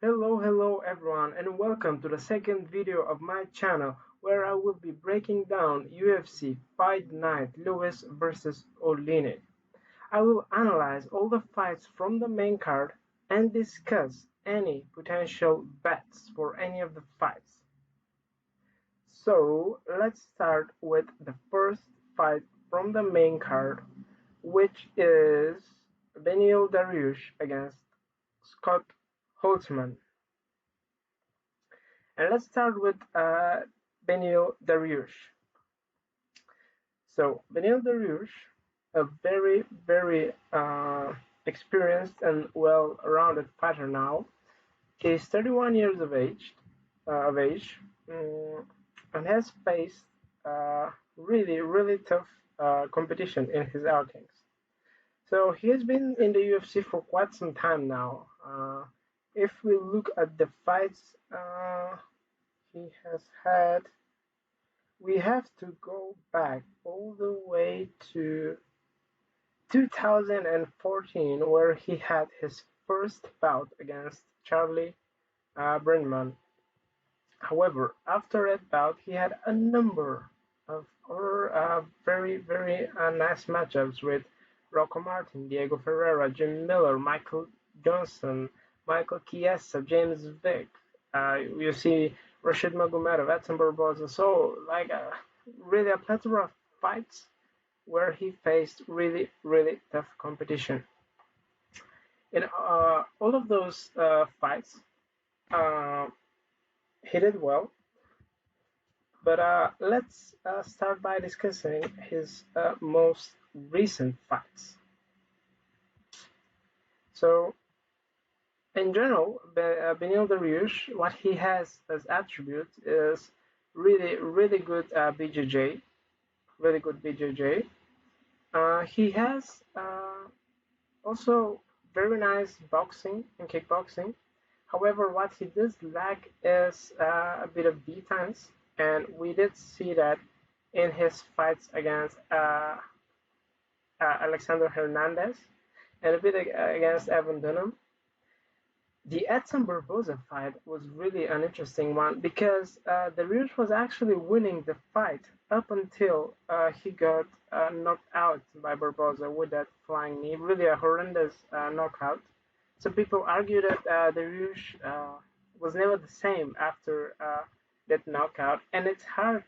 Hello everyone and welcome to the second video of my channel where I will be breaking down UFC Fight Night Lewis vs Oleinik. I will analyze all the fights from the main card and discuss any potential bets for any of the fights. So let's start with the first fight from the main card, which is Beneil Dariush against Scott Holtzman. And let's start with Beneil Dariush. So Beneil Dariush, a very experienced and well-rounded fighter now. He's 31 years of age, and has faced really tough competition in his outings. So he has been in the UFC for quite some time now. If we look at the fights he has had, we have to go back all the way to 2014, where he had his first bout against Charlie Brandman. However, after that bout, he had a number of other very nice matchups with Rocco Martin, Diego Ferreira, Jim Miller, Michael Johnson, Michael Chiesa, James Vick. You see Rashid Magomedov, Edson Barboza. So, really a plethora of fights where he faced really tough competition. In all of those fights, uh, he did well. But let's start by discussing his most recent fights. So, in general, Beneil Dariush, what he has as attributes is really good BJJ, really good BJJ. He has also very nice boxing and kickboxing. However, what he does lack is a bit of defense, and we did see that in his fights against Alexander Hernandez and a bit against Evan Dunham. The Edson Barboza fight was really an interesting one because Dariush was actually winning the fight up until he got knocked out by Barboza with that flying knee. Really a horrendous knockout. Some people argue that Dariush was never the same after that knockout, and it's hard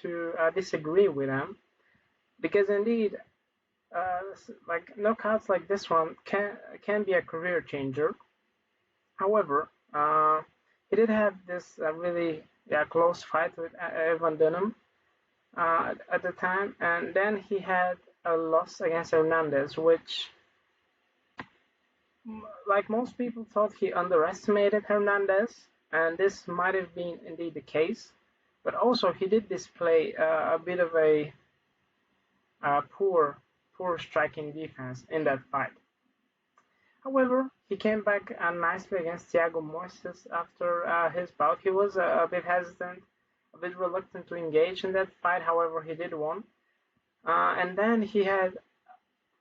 to disagree with him because indeed, like knockouts like this one can be a career changer. However, he did have this really close fight with Evan Dunham at the time, and then he had a loss against Hernandez, which, like most people, thought he underestimated Hernandez, and this might have been indeed the case. But also, he did display a bit of a poor striking defense in that fight. However, he came back nicely against Thiago Moises after his bout. He was a bit hesitant, a bit reluctant to engage in that fight. However, he did win. And then he had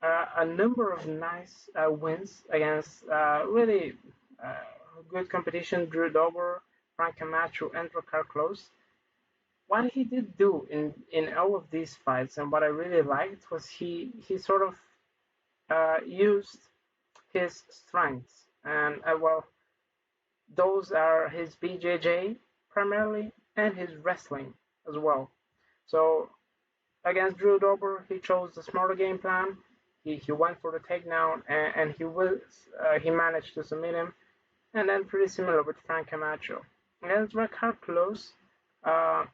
a number of nice wins against really good competition: Drew Dober, Frank Camacho, and Ricard Close. What he did do in all of these fights, and what I really liked, was he sort of used his strengths, and those are his BJJ primarily and his wrestling as well. So against Drew Dober, he chose the smarter game plan. He went for the takedown, and he managed to submit him. And then pretty similar with Frank Camacho. Against Ricard Close, it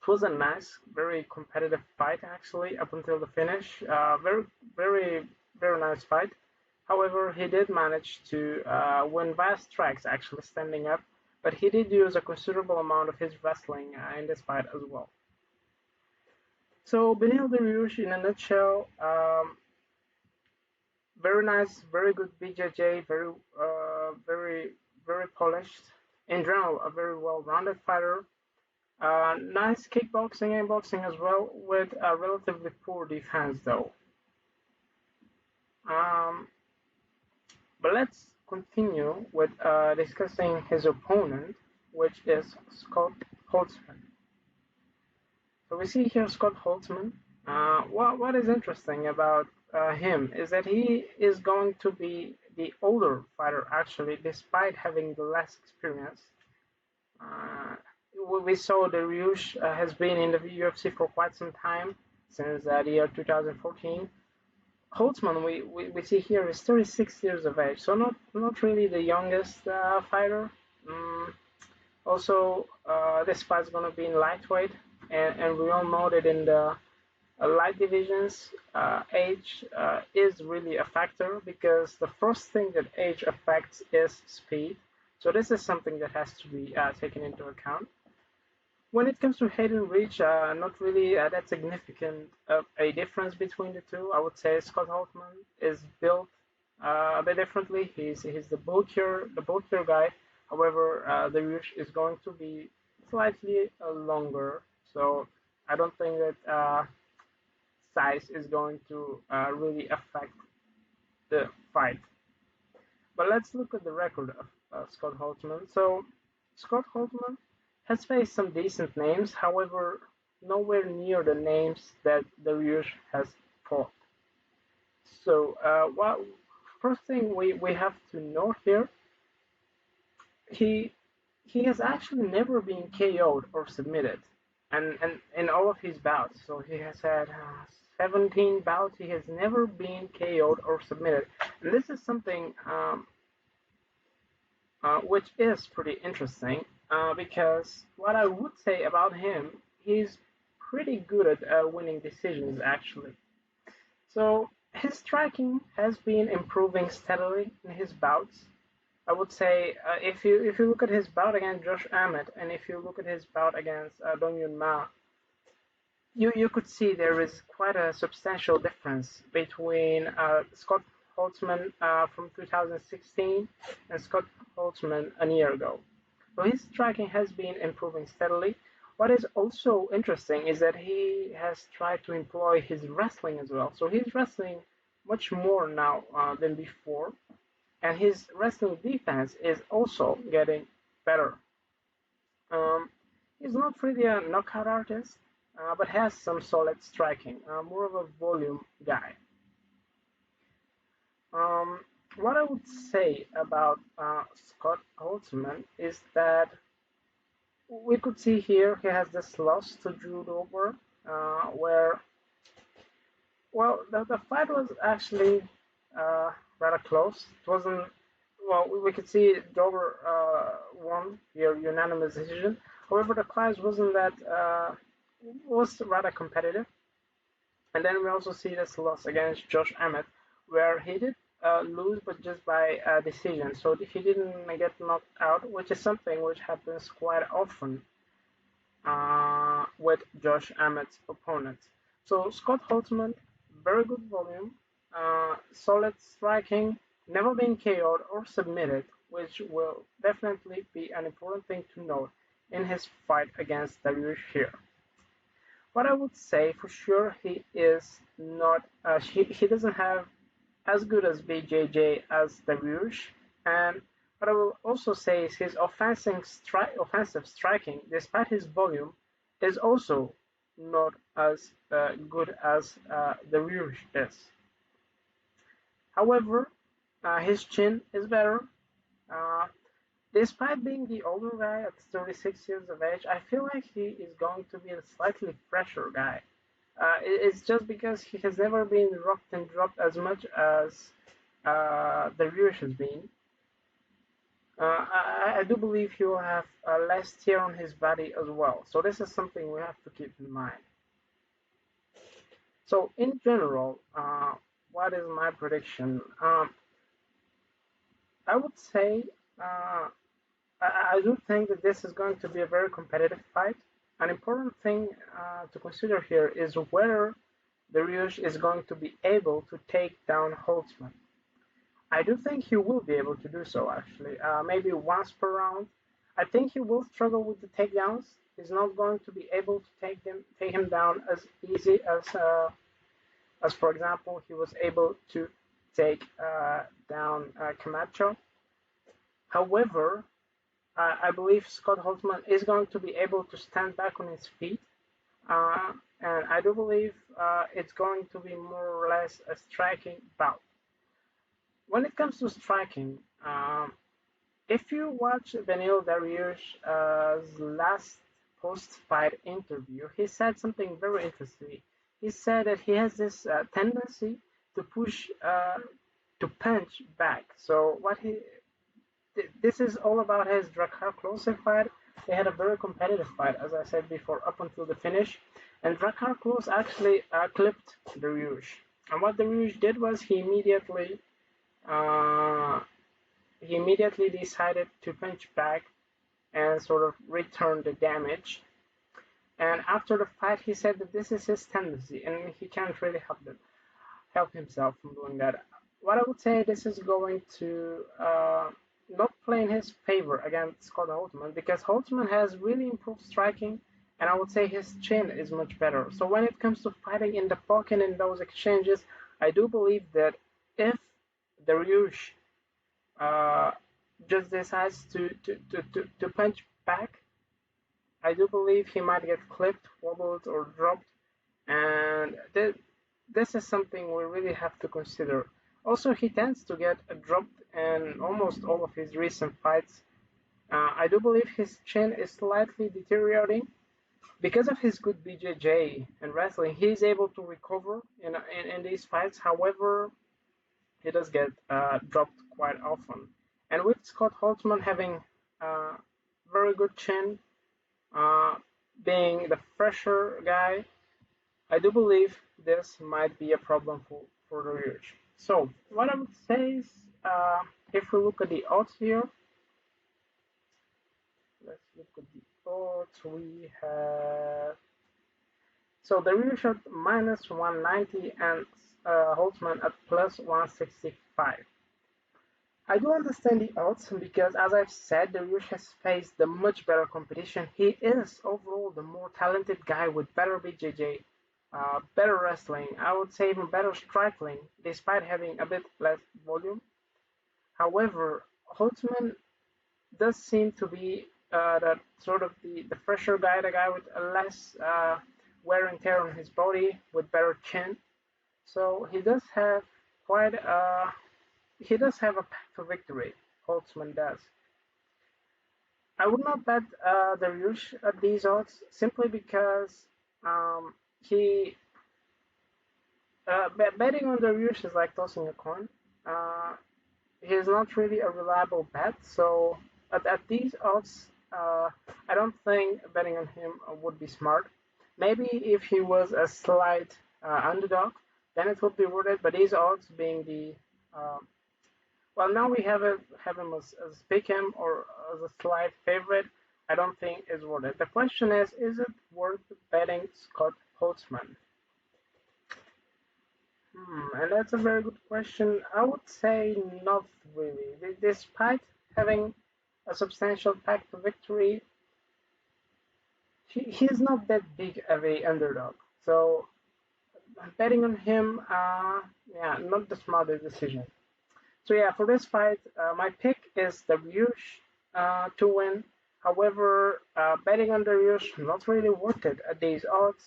was a nice, very competitive fight actually up until the finish. Very nice fight. However, he did manage to win via strikes, actually standing up, but he did use a considerable amount of his wrestling in this fight as well. So Beneil Dariush, in a nutshell, very nice, very good BJJ, very polished. In general, a very well-rounded fighter. Nice kickboxing and boxing as well, with a relatively poor defense though. Um, but let's continue with discussing his opponent, which is Scott Holtzman. So we see here Scott Holtzman. What is interesting about him is that he is going to be the older fighter, actually, despite having the less experience. Uh, we saw Dariush has been in the UFC for quite some time, since the year 2014. Holtzman, we see here, is 36 years of age, so not really the youngest fighter. Mm, Also, this fight's going to be in lightweight, and we all know that in the light divisions, age is really a factor because the first thing that age affects is speed. So this is something that has to be taken into account. When it comes to height and reach, not really that significant a difference between the two. I would say Scott Holtzman is built a bit differently. He's the bulkier guy. However, the reach is going to be slightly longer, so I don't think that size is going to really affect the fight. But let's look at the record of Scott Holtzman. So Scott Holtzman has faced some decent names, however, nowhere near the names that Dariush has fought. So, what first thing we have to note here, he he has actually never been KO'd or submitted, and in all of his bouts, so he has had 17 bouts. He has never been KO'd or submitted, and this is something which is pretty interesting because what I would say about him, he's pretty good at winning decisions actually. So his striking has been improving steadily in his bouts. I would say if you look at his bout against Josh Emmett and if you look at his bout against Dong Yun Ma, you could see there is quite a substantial difference between Scott Holtzman from 2016 and Scott Holtzman a year ago. So his striking has been improving steadily. What is also interesting is that he has tried to employ his wrestling as well. So he's wrestling much more now than before, and his wrestling defense is also getting better. Um, he's not really a knockout artist, but has some solid striking, more of a volume guy. Um, what I would say about Scott Holtzman is that we could see here he has this loss to Drew Dober, where, well, the fight was actually rather close. It wasn't, well, we could see Dober won via unanimous decision. However, the clash wasn't that, was rather competitive. And then we also see this loss against Josh Emmett, where he did lose, but just by decision. So he didn't get knocked out, which is something which happens quite often with Josh Emmett's opponents. So Scott Holtzman, very good volume, solid striking, never been KO'd or submitted, which will definitely be an important thing to note in his fight against Dariush here. What I would say for sure, he is not, he doesn't have as good as BJJ as Dariush, and what I will also say is his offensive striking, despite his volume, is also not as good as Dariush is. However, his chin is better. Uh, Despite being the older guy at 36 years of age, I feel like he is going to be a slightly fresher guy. It's just because he has never been rocked and dropped as much as the Rush has been. I do believe he will have less tear on his body as well. So this is something we have to keep in mind. So in general, what is my prediction? I would say I do think that this is going to be a very competitive fight. An important thing to consider here is whether Dariush is going to be able to take down Holtzman. I do think he will be able to do so, actually. Maybe once per round. I think he will struggle with the takedowns. He's not going to be able to take him down as easy as for example, he was able to take down Camacho. However, I believe Scott Holtzman is going to be able to stand back on his feet, and I do believe it's going to be more or less a striking bout. When it comes to striking, if you watch Beneil Dariush's last post-fight interview, he said something very interesting. He said that he has this tendency to push, to punch back. So this is all about his Drakkar Klose fight. They had a very competitive fight, as I said before, up until the finish. And Drakkar Klose actually clipped Dariush. And what Dariush did was uh, he immediately decided to punch back and sort of return the damage. And after the fight, he said that this is his tendency, and he can't really help himself from doing that. What I would say, this is going to not play in his favor against Scott Holtzman, because Holtzman has really improved striking, and I would say his chin is much better. So when it comes to fighting in the pocket in those exchanges, I do believe that if Dariush uh, just decides to punch back, I do believe he might get clipped, wobbled, or dropped, and this is something we really have to consider. Also, he tends to get dropped in almost all of his recent fights. I do believe his chin is slightly deteriorating because of his good BJJ and wrestling. He's able to recover in these fights. However, he does get dropped quite often. And with Scott Holtzman having a very good chin, uh, being the fresher guy, I do believe this might be a problem for the Dariush. So what I would say is, if we look at the odds here, let's look at the odds. We have, so the Dariush at minus 190 and Holtzman at plus 165. I do understand the odds because, as I've said, Dariush has faced the much better competition. He is overall the more talented guy with better BJJ, better wrestling, I would say even better striking, despite having a bit less volume. However, Holtzman does seem to be that sort of the fresher guy, the guy with less wear and tear on his body, with better chin. So quite he does have a path to victory. Holtzman does. I would not bet Dariush at these odds simply because he betting on Dariush is like tossing a coin. Uh, he's not really a reliable bet, so at these odds, I don't think betting on him would be smart. Maybe if he was a slight underdog, then it would be worth it. But these odds being the uh, well, now we have him as pick him or as a slight favorite. I don't think is worth it. The question is it worth betting Scott Holtzman? And that's a very good question. I would say not really. Despite having a substantial path to victory, he's not that big of a underdog. So betting on him, yeah, not the smartest decision. So yeah, for this fight, my pick is Dariush to win. However, betting on Dariush not really worth it at these odds,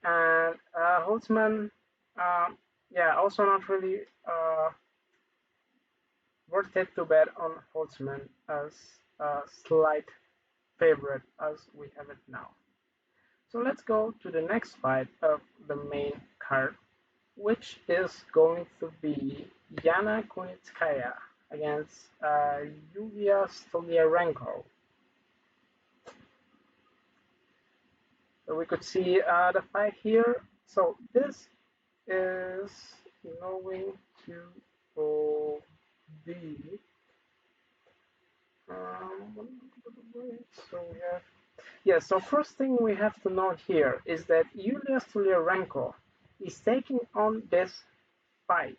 and Holtzman, uh, yeah, also not really worth it to bet on Holtzman as a slight favorite as we have it now. So let's go to the next fight of the main card, which is going to be Yana Kunitskaya against Julija Stoliarenko. So we could see the fight here. So this is going to be so we have, yeah, so first thing we have to note here is that Julija Stoliarenko is taking on this fight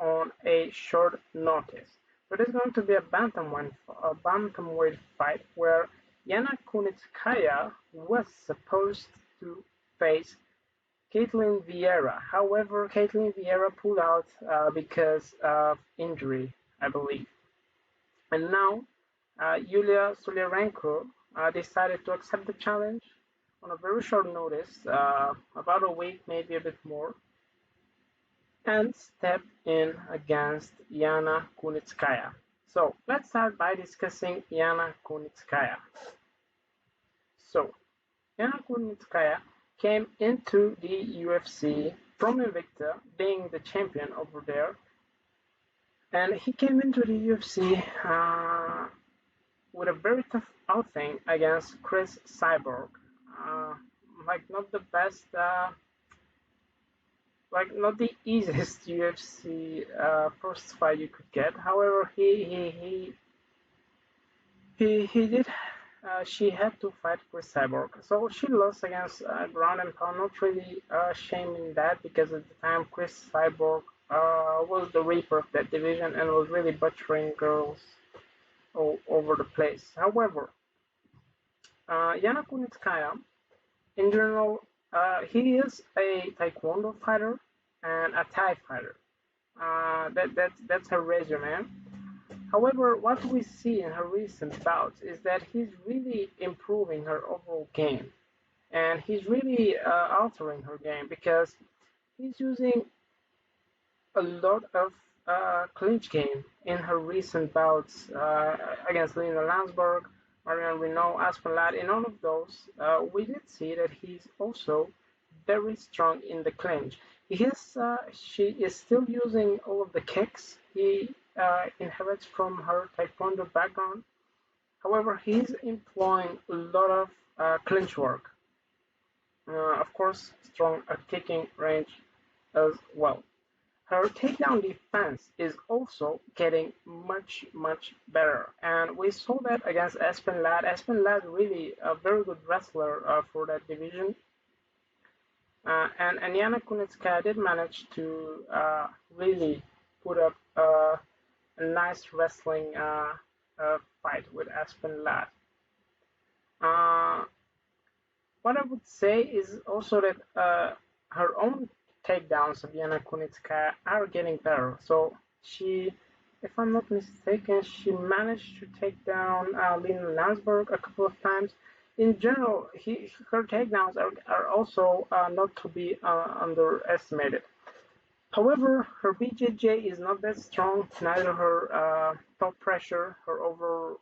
on a short notice. So there's going to be a bantamweight fight where Yana Kunitskaya was supposed to face Caitlin Vieira. However, Caitlin Vieira pulled out because of injury, I believe. And now Yulia Stoliarenko decided to accept the challenge on a very short notice, about a week, maybe a bit more, and step in against Yana Kunitskaya. So let's start by discussing Yana Kunitskaya. So Yana Kunitskaya came into the UFC from Invicta, being the champion over there, and he came into the UFC with a very tough outing against Chris Cyborg. Uh, like not the best, like not the easiest UFC first fight you could get. However, he did. She had to fight Chris Cyborg, so she lost against ground and pound. Not really shaming that because at the time Chris Cyborg was the reaper of that division and was really butchering girls all over the place. However, Yana Kunitskaya, in general, he is a Taekwondo fighter and a Thai fighter. That's her resume. However, what we see in her recent bouts is that he's really improving her overall game, and he's really altering her game because he's using a lot of clinch game in her recent bouts against Lena Landsberg, Marion Renault, Aspen Ladd. In all of those, we did see that he's also very strong in the clinch. She is still using all of the kicks he inherits from her Taekwondo background. However, he's employing a lot of clinch work. Of course, strong kicking range as well. Her takedown defense is also getting much, much better. And we saw that against Aspen Ladd. Aspen Ladd really a very good wrestler for that division. And Yana Kunitskaya did manage to really put up a nice wrestling fight with Aspen Ladd. Uh, what I would say is also that her own takedowns of Yana Kunitskaya are getting better. So if I'm not mistaken, she managed to take down Lena Landsberg a couple of times. In general, her takedowns are also not to be underestimated. However, her BJJ is not that strong, neither her top pressure, her over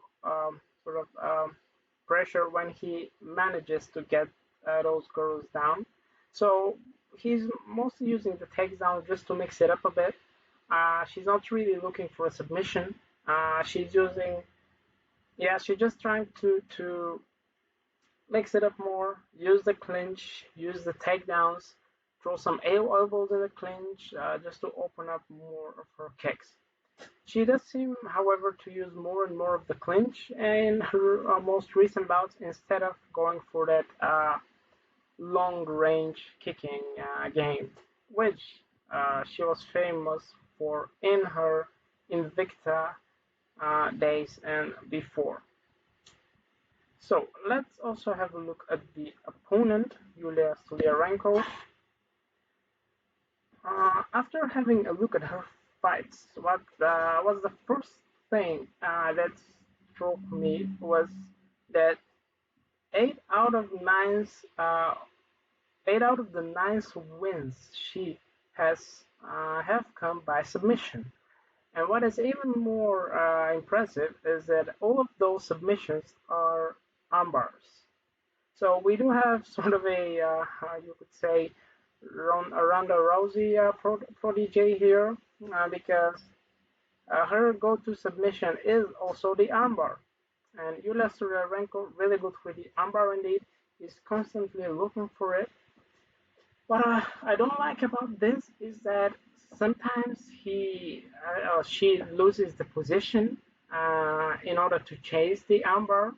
sort of pressure when he manages to get those girls down. So he's mostly using the takedown just to mix it up a bit. She's not really looking for a submission. She's using, yeah, she's just trying to mix it up more, use the clinch, use the takedowns, throw some elbows in the clinch just to open up more of her kicks. She does seem, however, to use more and more of the clinch in her most recent bouts instead of going for that long range kicking game, which she was famous for in her Invicta days and before. So let's also have a look at the opponent, Yulia Stoliarenko. After having a look at her fights, what was the first thing that struck me was that eight out of nine, eight out of the nine wins she has have come by submission. And what is even more impressive is that all of those submissions are armbars. So we do have sort of a, you could say, Ronda Rousey protege here because her go-to submission is also the armbar. And Yulia Stoliarenko, really good with the armbar indeed, is constantly looking for it. What I don't like about this is that sometimes she loses the position in order to chase the armbar,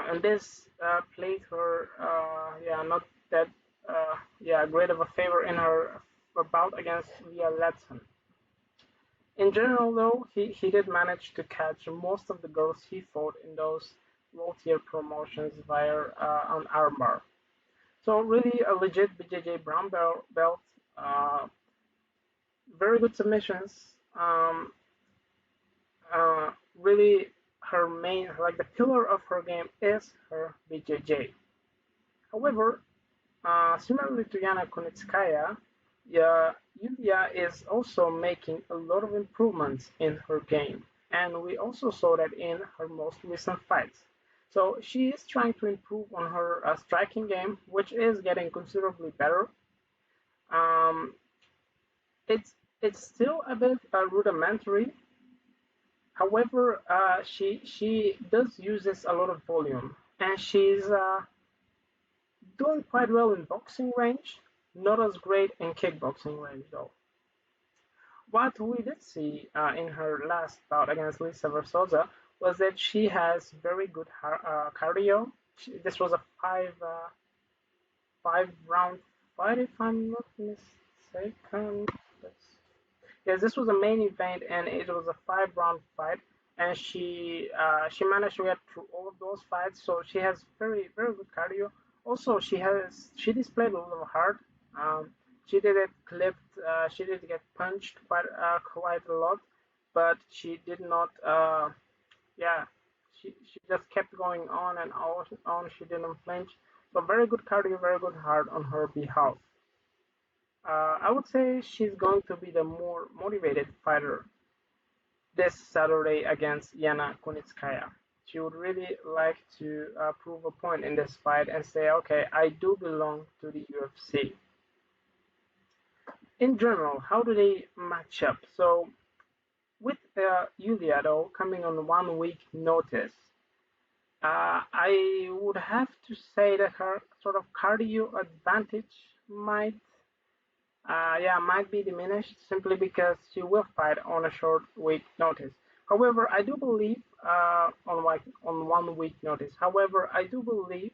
and this played her yeah not that yeah great of a favor in her bout against Leah Ledson. In general, though, he did manage to catch most of the girls he fought in those low-tier promotions via an armbar. So really a legit BJJ brown belt. Very good submissions. Um, really her main, like the pillar of her game is her BJJ. However, similarly to Yana Kunitskaya, yeah, Yulia is also making a lot of improvements in her game, and we also saw that in her most recent fights. So she is trying to improve on her striking game, which is getting considerably better. Um, it's still a bit rudimentary. However, she does uses a lot of volume, and she's doing quite well in boxing range, not as great in kickboxing range though. What we did see in her last bout against Lisa Versosa was that she has very good cardio. This was a five round fight, if I'm not mistaken. Yes, this was a main event, and it was a 5 round fight, and she managed to get through all of those fights. So she has very good cardio. Also, she displayed a lot of heart. Um, she did get clipped. She did get punched quite a lot, but she did not. Yeah, she just kept going on and on. She didn't flinch. So very good cardio, very good heart on her behalf. I would say she's going to be the more motivated fighter this Saturday against Yana Kunitskaya. She would really like to prove a point in this fight and say, okay, I do belong to the UFC. In general, how do they match up? So, with Yulia, though, coming on 1 week notice, I would have to say that her sort of cardio advantage might be diminished simply because she will fight on a short week notice. However, I do believe on 1 week notice. However, I do believe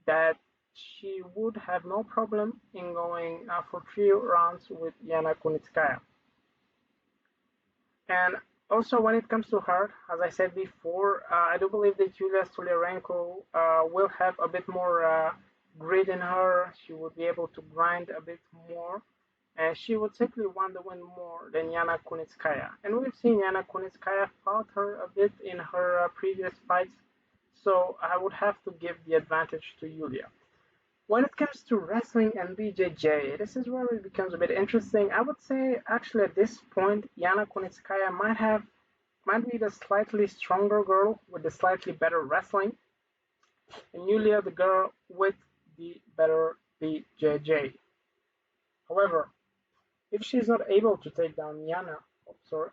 that she would have no problem in going for 3 rounds with Yana Kunitskaya. And also, when it comes to her, as I said before, I do believe that Julia Stoliarenko will have a bit more grit in her. She would be able to grind a bit more, and she would simply want to win more than Yana Kunitskaya. And we've seen Yana Kunitskaya fought her a bit in her previous fights, so I would have to give the advantage to Julia. When it comes to wrestling and BJJ, this is where it becomes a bit interesting. I would say actually at this point, Yana Kunitskaya might be the slightly stronger girl with the slightly better wrestling, and Yulia the girl with the better BJJ. However, if she's not able to take down Yana, oh, sorry,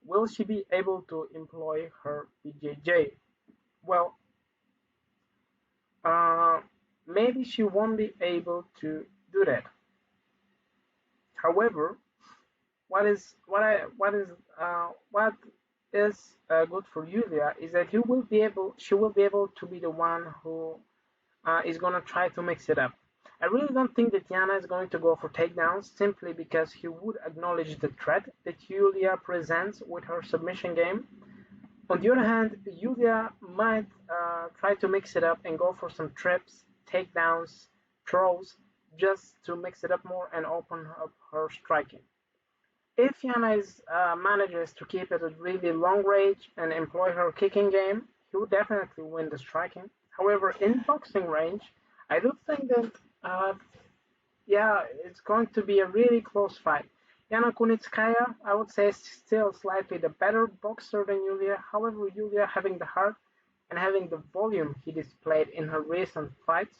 will she be able to employ her BJJ? Well, uh, maybe she won't be able to do that. However, what is good for Yulia is that she will be able to be the one who is going to try to mix it up. I really don't think that Yana is going to go for takedowns simply because he would acknowledge the threat that Yulia presents with her submission game. On the other hand, Yulia might try to mix it up and go for some trips, takedowns, throws, just to mix it up more and open up her striking. If Yana manages to keep it at really long range and employ her kicking game, he will definitely win the striking. However, in boxing range, I do think that it's going to be a really close fight. Yana Kunitskaya, I would say, is still slightly the better boxer than Yulia. However, Yulia having the heart and having the volume he displayed in her recent fights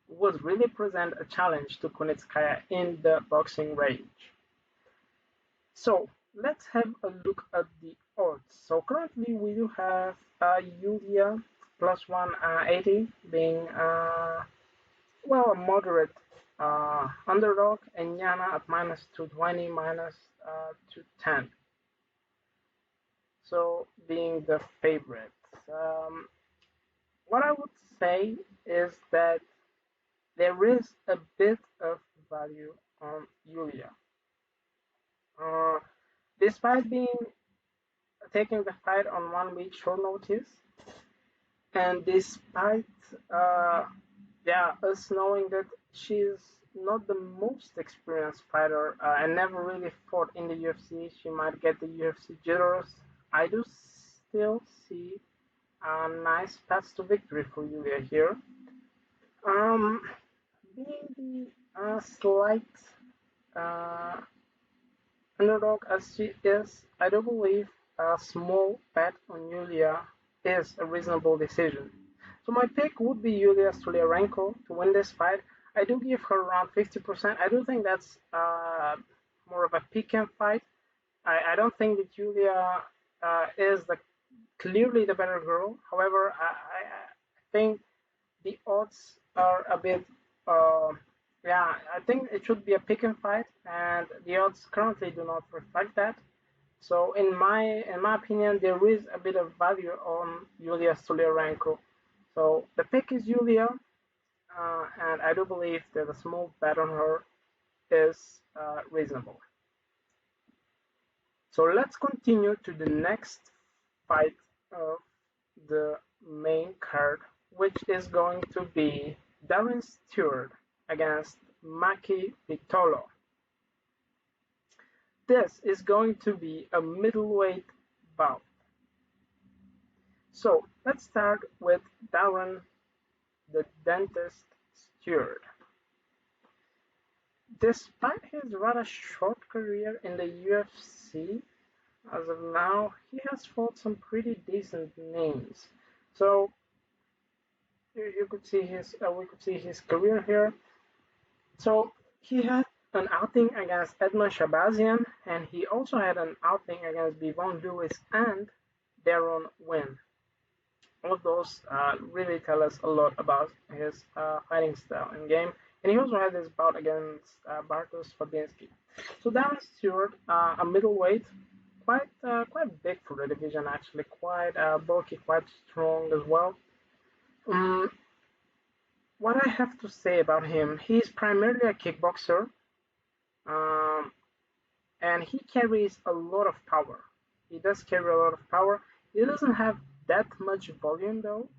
would really present a challenge to Kunitskaya in the boxing range. So let's have a look at the odds. So currently we do have Yulia plus 180 being a moderate underdog, and Yana at minus 220, minus 210. So being the favorite. What I would say is that there is a bit of value on Yulia. Uh, Despite being taking the fight on 1 week short notice, and despite uh, yeah, us knowing that she's not the most experienced fighter and never really fought in the UFC, she might get the UFC jitters. I do still see a nice path to victory for Julia here. Um, being the slight uh, underdog as she is, I do believe a small bet on Julia is a reasonable decision. So my pick would be Julia Stoliarenko to win this fight. I do give her around 50%. I do think that's more of a pick and fight. I don't think that Julia is clearly the better girl. However, I think the odds are a bit, uh, yeah, I think it should be a pick and fight, and the odds currently do not reflect that. So in my opinion, there is a bit of value on Julia Stoliarenko. So the pick is Julia, and I do believe that a small bet on her is reasonable. So let's continue to the next fight of the main card, which is going to be Darren Stewart against Maki Pitolo. This is going to be a middleweight bout. So let's start with Darren the Dentist Stewart. Despite his rather short career in the UFC, as of now, he has fought some pretty decent names. So you could see we could see his career here. So he had an outing against Edmund Shabazian, and he also had an outing against Bivon Lewis and Darren Wynn. All of those really tell us a lot about his fighting style and game. And he also had this bout against Bartosz Fabinski. So Darren Stewart, a middleweight, quite big for the division actually, quite bulky, quite strong as well. Um, what I have to say about him, he's primarily a kickboxer, um, and he carries a lot of power. He does carry a lot of power. He doesn't have that much volume though,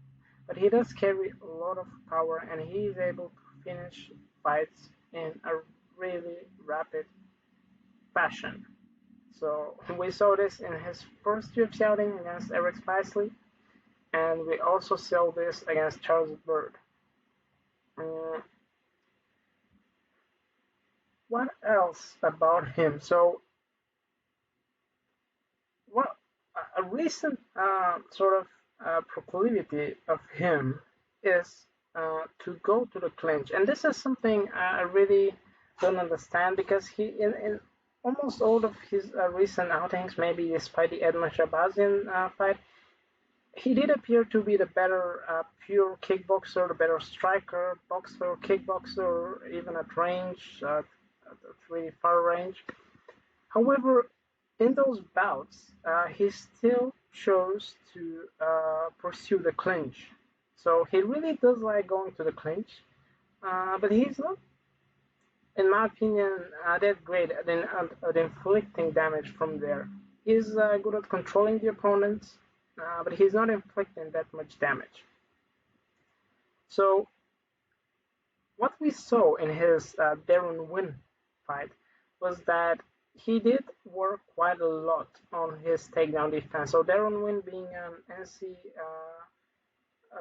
but he does carry a lot of power, and he is able to finish fights in a really rapid fashion. So we saw this in his first UFC outing against Eric Spicely, and we also saw this against Charles Bird. Um, what else about him? So, what a recent sort of proclivity of him is to go to the clinch, and this is something I really don't understand because he in almost all of his recent outings, maybe despite the Edmund Shabazian fight, he did appear to be the better pure kickboxer, the better striker, boxer, kickboxer, even at range, at really far range. However, in those bouts, he still chose to pursue the clinch. So he really does like going to the clinch, but he's not, in my opinion, that great at inflicting damage from there. He's good at controlling the opponents, but he's not inflicting that much damage. So what we saw in his Darren Wynn fight was that he did work quite a lot on his takedown defense. So Darren Wynn, being an NC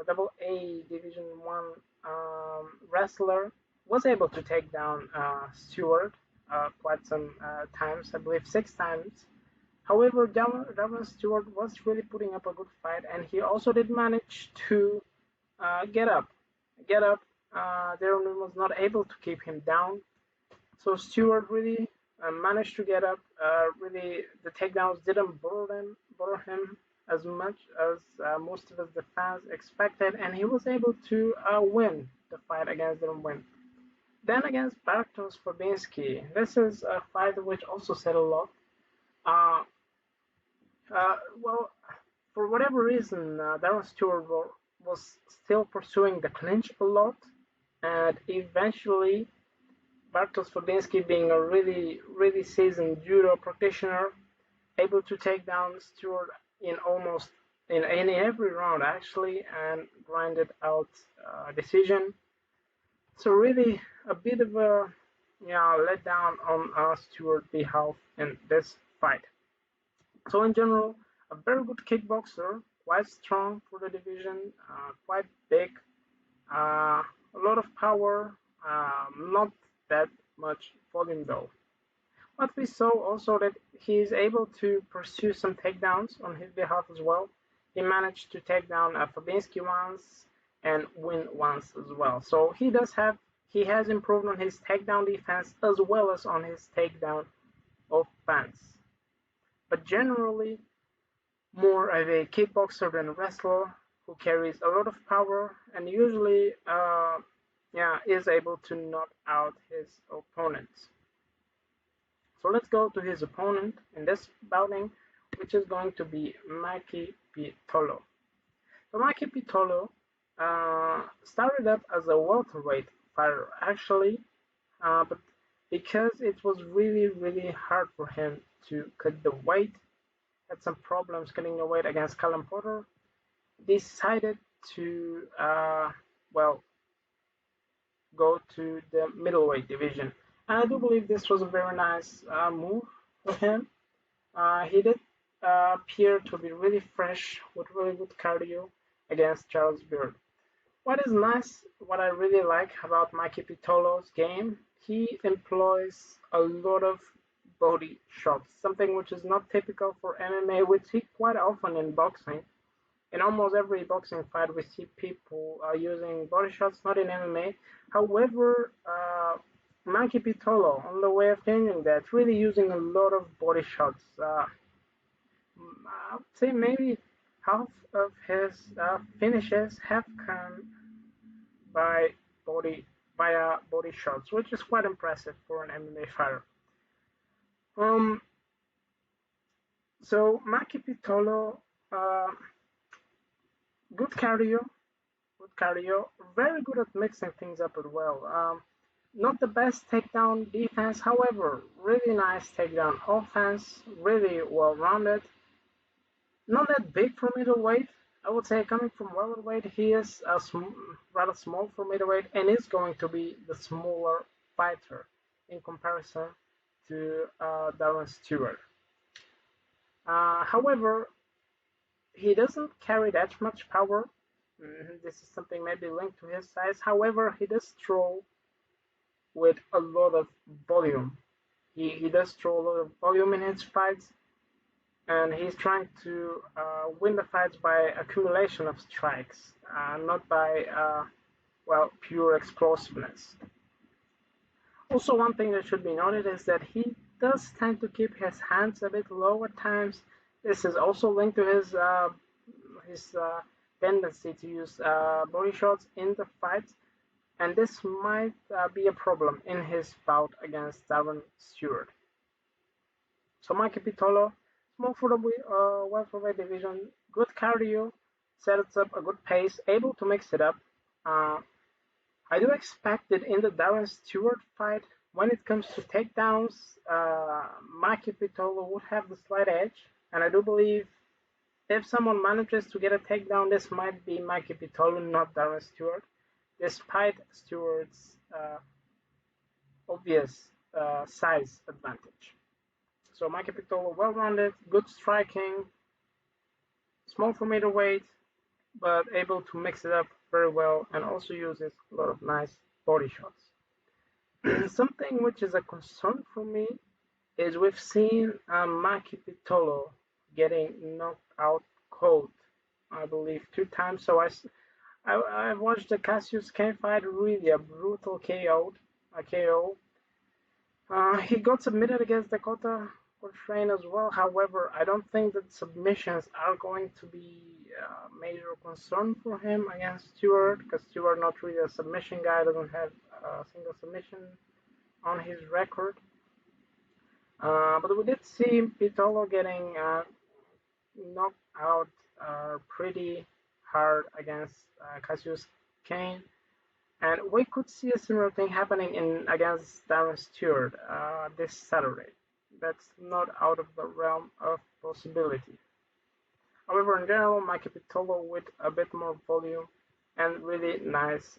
double A Division One wrestler, was able to take down Stewart quite some times. I believe 6 times. However, Darren Stewart was really putting up a good fight, and he also did manage to get up. Get up. Darren was not able to keep him down. So Stewart really managed to get up. Really, the takedowns didn't bother him as much as most of the fans expected, and he was able to win the fight against Darren Wynn. Then against Bartosz Fabinski, this is a fight which also said a lot. Uh, well, for whatever reason, Darren Stewart was still pursuing the clinch a lot, and eventually Bartosz Fabinski, being a really seasoned judo practitioner, able to take down Stewart in almost in every round actually, and grinded out decision. So really a bit of a letdown on Stewart behalf in this fight. So in general, a very good kickboxer, quite strong for the division, quite big, a lot of power, not that much volume though. But we saw also that he is able to pursue some takedowns on his behalf as well. He managed to take down Fabianski once and win once as well. So he has improved on his takedown defense as well as on his takedown offense. But generally, more of a kickboxer than a wrestler who carries a lot of power and usually is able to knock out his opponents. So let's go to his opponent in this bouting, which is going to be Maki Pitolo. So Maki Pitolo started up as a welterweight fighter actually, but because it was really hard for him to cut the weight, had some problems cutting the weight against Callum Porter, decided to go to the middleweight division. And I do believe this was a very nice move for him. He did appear to be really fresh with really good cardio against Charles Beard. What is nice, what I really like about Maki Pitolo's game, he employs a lot of body shots, something which is not typical for MMA, we see quite often in boxing. In almost every boxing fight, we see people using body shots, not in MMA. However, Maki Pitolo, on the way of changing that, really using a lot of body shots. I would say maybe half of his finishes have come by via body shots, which is quite impressive for an MMA fighter. Um, so Maki Pitolo, uh, good cardio, very good at mixing things up as well. Not the best takedown defense, however, really nice takedown offense, really well rounded. Not that big for middleweight. I would say coming from welterweight, he is rather small for middleweight and is going to be the smaller fighter in comparison to Darren Stewart. However, he doesn't carry that much power. This is something maybe linked to his size. However, he does throw with a lot of volume. He does throw a lot of volume in his fights, and he's trying to win the fights by accumulation of strikes, not by pure explosiveness. Also, one thing that should be noted is that he does tend to keep his hands a bit low at times. This is also linked to his tendency to use body shots in the fights, and this might be a problem in his bout against Darren Stewart. So Maki Pitolo, small for the welterweight division, good cardio, sets up a good pace, able to mix it up. I do expect that in the Darren Stewart fight, when it comes to takedowns, Maki Pitolo would have the slight edge, and I do believe if someone manages to get a takedown, this might be Maki Pitolo, not Darren Stewart, despite Stewart's obvious size advantage. So Maki Pitolo, well-rounded, good striking, small for middleweight, but able to mix it up very well and also uses a lot of nice body shots. Something which is a concern for me is we've seen Maki Pitolo getting knocked out cold, I believe, 2 times. So I watched the Cassius Cain fight, really a brutal KO. He got submitted against Dakota Train as well. However, I don't think that submissions are going to be a major concern for him against Stewart, because Stewart not really a submission guy, doesn't have a single submission on his record. But we did see Pitolo getting knocked out pretty hard against Cassius Cain, and we could see a similar thing happening against Darren Stewart this Saturday. That's not out of the realm of possibility. However, in general, Maki Pitolo with a bit more volume and really nice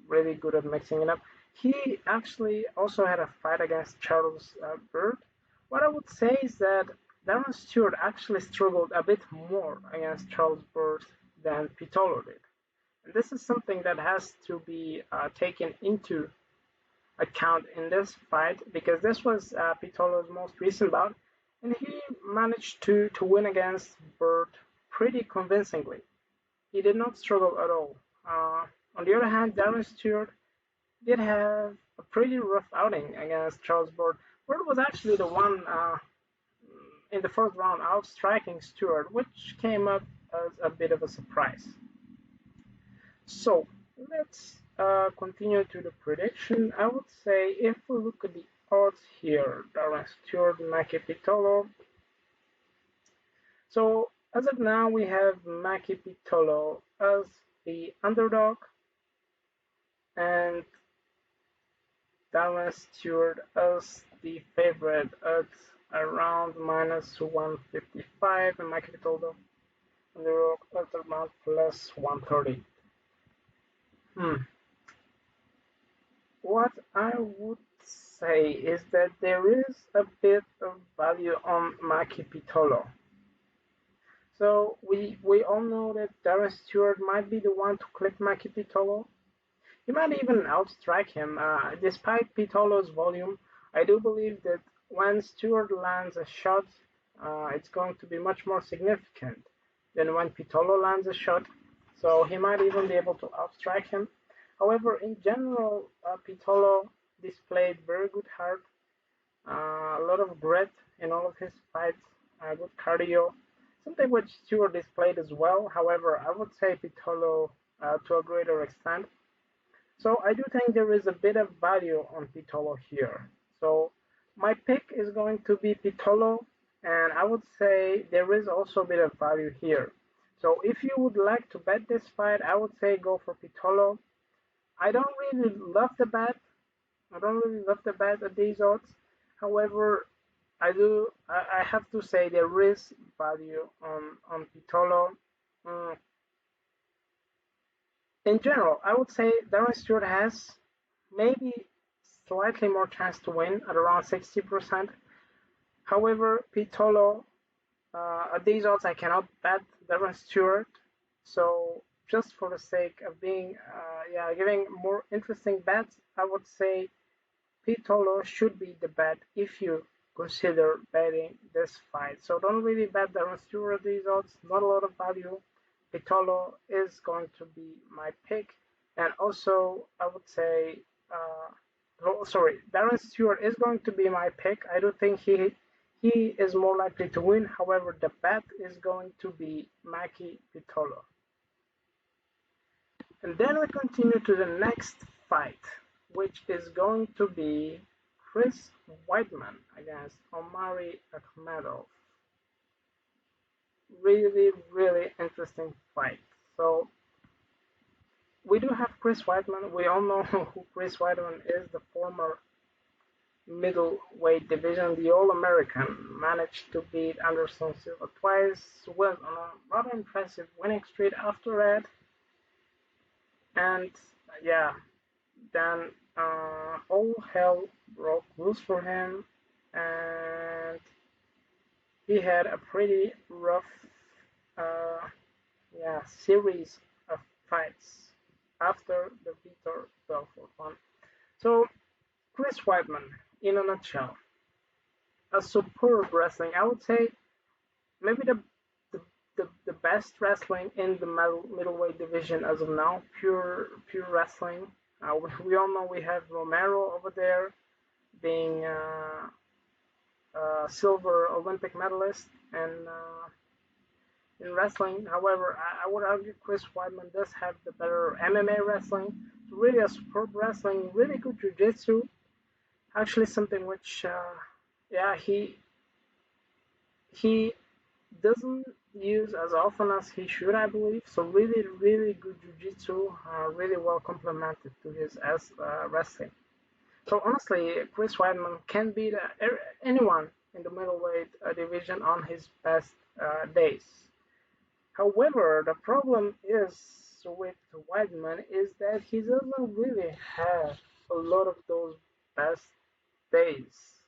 really good at mixing it up. He actually also had a fight against Charles Bird. What I would say is that Darren Stewart actually struggled a bit more against Charles Bird than Pitolo did. And this is something that has to be taken into account in this fight because this was Pitolo's most recent bout, and he managed to win against Bird pretty convincingly. He did not struggle at all. On the other hand, Darren Stewart did have a pretty rough outing against Charles Bird. Bird was actually the one in the first round out striking Stewart, which came up as a bit of a surprise. So let's continue to the prediction. I would say if we look at the odds here, Darren Stewart, Maki Pitolo. So as of now, we have Maki Pitolo as the underdog and Darren Stewart as the favorite at around minus 155 and Maki Pitolo on the other amount plus 130. What I would say is that there is a bit of value on Maki Pitolo. So we all know that Darren Stewart might be the one to clip Maki Pitolo. He might even outstrike him. Despite Pitolo's volume, I do believe that when Stewart lands a shot, it's going to be much more significant than when Pitolo lands a shot. So he might even be able to outstrike him. However, in general, Pitolo displayed very good heart, a lot of grit in all of his fights, good cardio, something which Stewart displayed as well. However, I would say Pitolo to a greater extent. So I do think there is a bit of value on Pitolo here. So my pick is going to be Pitolo, and I would say there is also a bit of value here. So if you would like to bet this fight, I would say go for Pitolo. I don't really love the bet. I don't really love the bet at these odds. However, I have to say there is value on Pitolo. In general, I would say Darren Stewart has maybe slightly more chance to win at around 60%. However, Pitolo, at these odds, I cannot bet Darren Stewart. So just for the sake of being, giving more interesting bets, I would say Pitolo should be the bet if you consider betting this fight. So don't really bet Darren Stewart at these odds. Not a lot of value. Pitolo is going to be my pick, and also I would say, Darren Stewart is going to be my pick. I do think he is more likely to win. However, the bet is going to be Maki Pitolo. And then we continue to the next fight, which is going to be Chris Weidman against Omari Ahmedov. Really, really interesting fight. So we do have Chris Weidman. We all know who Chris Weidman is, the former middleweight division, the All-American. Managed to beat Anderson Silva twice, went on a rather impressive winning streak after that. And then all hell broke loose for him, and he had a pretty rough series of fights after the Vitor Belfort one. So Chris Weidman, in a nutshell, a superb wrestling. I would say maybe the best wrestling in the middleweight division as of now. Pure wrestling. We all know we have Romero over there, being silver Olympic medalist and in wrestling. However, I would argue Chris Weidman does have the better MMA wrestling. Really a superb wrestling, really good jiu-jitsu. Actually, something which he doesn't use as often as he should, I believe. So really, really good jiu-jitsu, really well complemented to his wrestling. So honestly, Chris Weidman can beat anyone in the middleweight division on his best days. However, the problem is with Weidman is that he doesn't really have a lot of those best days,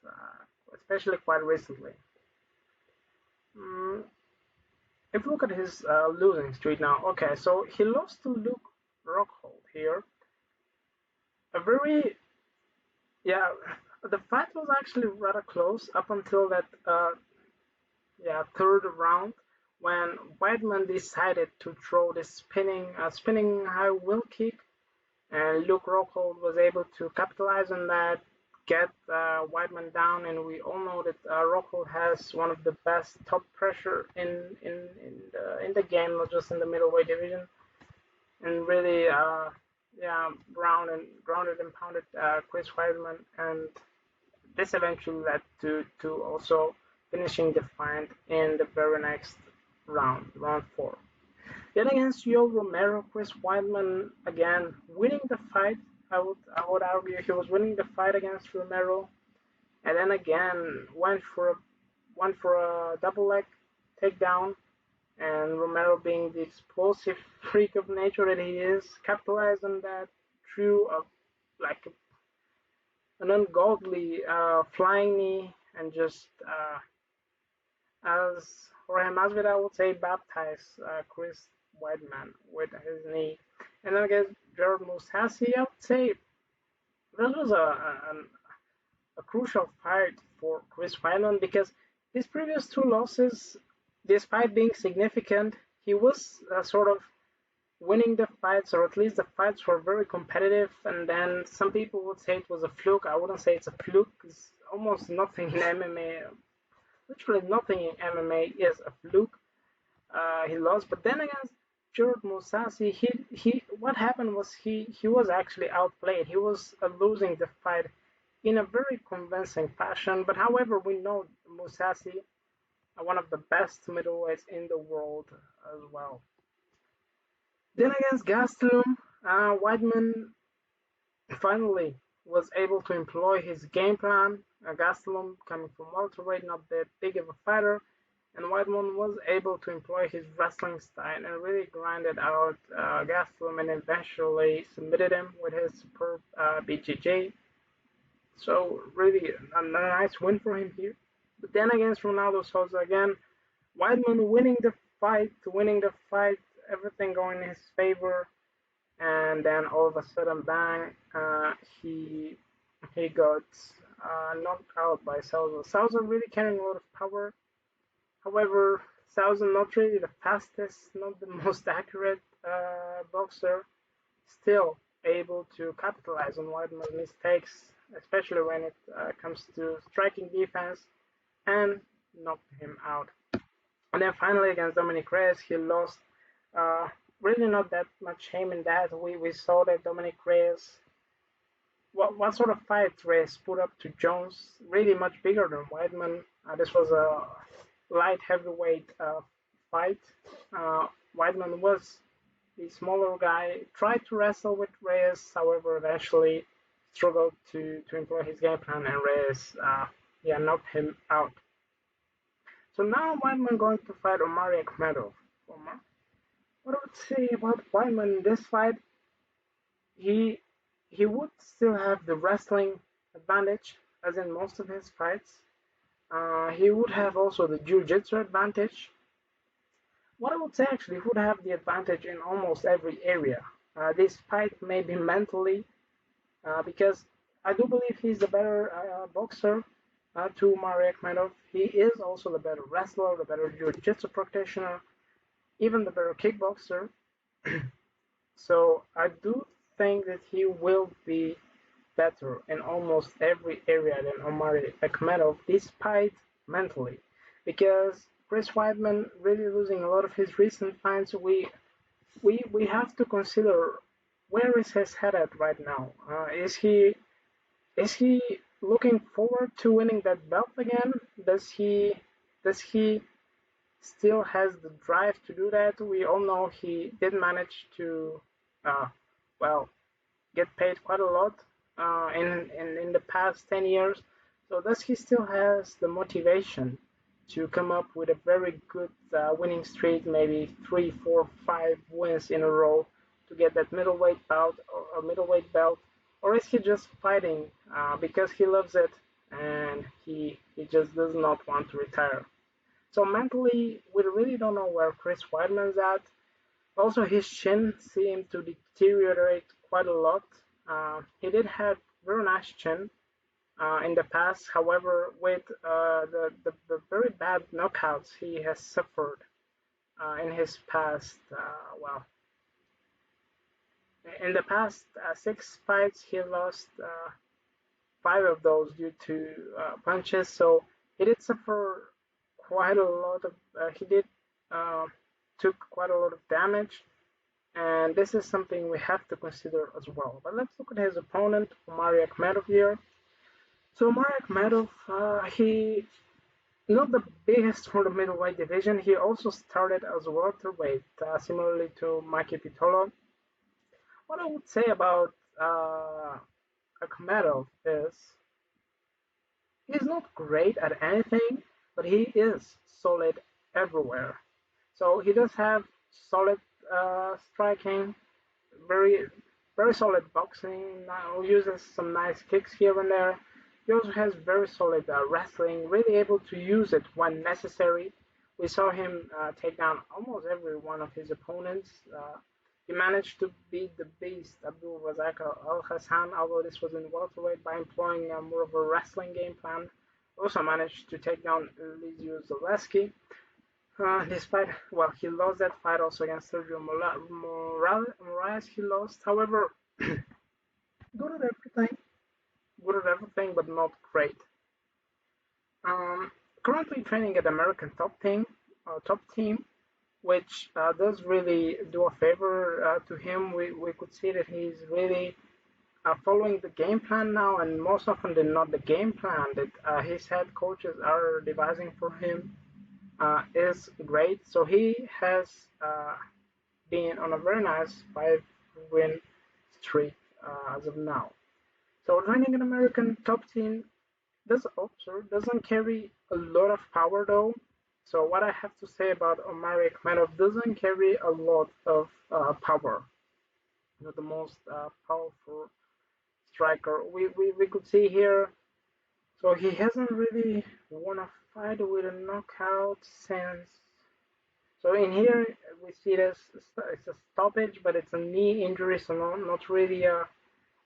especially quite recently. Mm, if you look at his losing streak now, okay, so he lost to Luke Rockhold here. A very, yeah, the fight was actually rather close up until that, third round when Weidman decided to throw this spinning high wheel kick, and Luke Rockhold was able to capitalize on that, get Weidman down, and we all know that Rockhold has one of the best top pressure in the game, not just in the middleweight division, and really grounded and pounded Chris Weidman, and this eventually led to also finishing the fight in the very next round, round 4. Then against Yoel Romero, Chris Weidman again winning the fight. I would argue he was winning the fight against Romero, and then again went for a double leg takedown, and Romero, being the explosive freak of nature that he is, capitalized on that through like an ungodly flying knee, and just as Jorge Masvidal would say, baptized Chris Weidman with his knee. And then against Gerald Mousasi, I would say this was a crucial fight for Chris Weidman because his previous 2 losses, despite being significant, he was sort of winning the fights, or at least the fights were very competitive. And then some people would say it was a fluke. I wouldn't say it's a fluke. It's almost nothing in MMA. Literally nothing in MMA is a fluke. He lost, but then against Gerald Mousasi, he what happened was he was actually outplayed. He was losing the fight in a very convincing fashion. But however, we know Mousasi, one of the best middleweights in the world as well. Then against Gastelum, Weidman finally was able to employ his game plan. Gastelum, coming from welterweight, not that big of a fighter, and Weidman was able to employ his wrestling style and really grinded out Gastelum and eventually submitted him with his superb BJJ. So really a nice win for him here. But then against Ronaldo Souza again, Weidman winning the fight, everything going in his favor, and then all of a sudden, bang, he got knocked out by Souza. Souza really carrying a lot of power. However, Souza not really the fastest, not the most accurate boxer, still able to capitalize on Weidman's mistakes, especially when it comes to striking defense, and knocked him out. And then finally against Dominic Reyes, he lost. Really not that much shame in that. We saw that Dominic Reyes, what sort of fight Reyes put up to Jones, really much bigger than Weidman. This was a light heavyweight fight. Weidman was the smaller guy, tried to wrestle with Reyes, however, eventually struggled to employ his game plan, and Reyes knocked him out. So now Weidman going to fight Omari Ahmedov. What I would say about Weidman in this fight, he would still have the wrestling advantage, as in most of his fights. He would have also the jiu-jitsu advantage. What I would say actually, he would have the advantage in almost every area. This fight may be mentally, because I do believe he's the better boxer to Omari Ahmedov. He is also the better wrestler, the better jiu-jitsu practitioner, even the better kickboxer. So I do think that he will be better in almost every area than Omari Ahmedov, despite mentally. Because Chris Weidman really losing a lot of his recent fights, we have to consider where is his head at right now. Is he looking forward to winning that belt again? Does he still has the drive to do that? We all know he did manage to, get paid quite a lot in the past 10 years. So does he still has the motivation to come up with a very good winning streak, maybe 3, 4, 5 wins in a row, to get that middleweight belt or middleweight belt, or is he just fighting because he loves it and he just does not want to retire? So mentally, we really don't know where Chris Weidman's at. Also, his chin seemed to deteriorate quite a lot. He did have very nice chin in the past. However, with the very bad knockouts he has suffered in his past, in the past 6 fights, he lost 5 of those due to punches. So he did suffer quite a lot of. He did uh, took quite a lot of damage, and this is something we have to consider as well. But let's look at his opponent, Omari Ahmedov here. So Omari Ahmedov, he not the biggest for the middleweight division. He also started as a welterweight, similarly to Maki Pitolo. What I would say about Akhmedov is he's not great at anything, but he is solid everywhere. So he does have solid striking, very very solid boxing. Now uses some nice kicks here and there. He also has very solid wrestling, really able to use it when necessary. We saw him take down almost every one of his opponents. He managed to beat the beast Abdul Razak Al Hassan, although this was in welterweight, by employing more of a wrestling game plan. Also managed to take down Elizeu Zaleski. Despite, well, he lost that fight also against Sergio Moraes. He lost, however, good at everything, but not great. Currently training at American top team, which does really do a favor to him. We could see that he's really following the game plan now, and most often than not, the game plan that his head coaches are devising for him is great. So he has been on a very nice 5-win streak as of now. So joining an American top team doesn't carry a lot of power though. So what I have to say about Omari Ahmedov doesn't carry a lot of power. Not the most powerful striker we could see here. So he hasn't really won a fight with a knockout since. So in here we see this it's a stoppage, but it's a knee injury, so not really a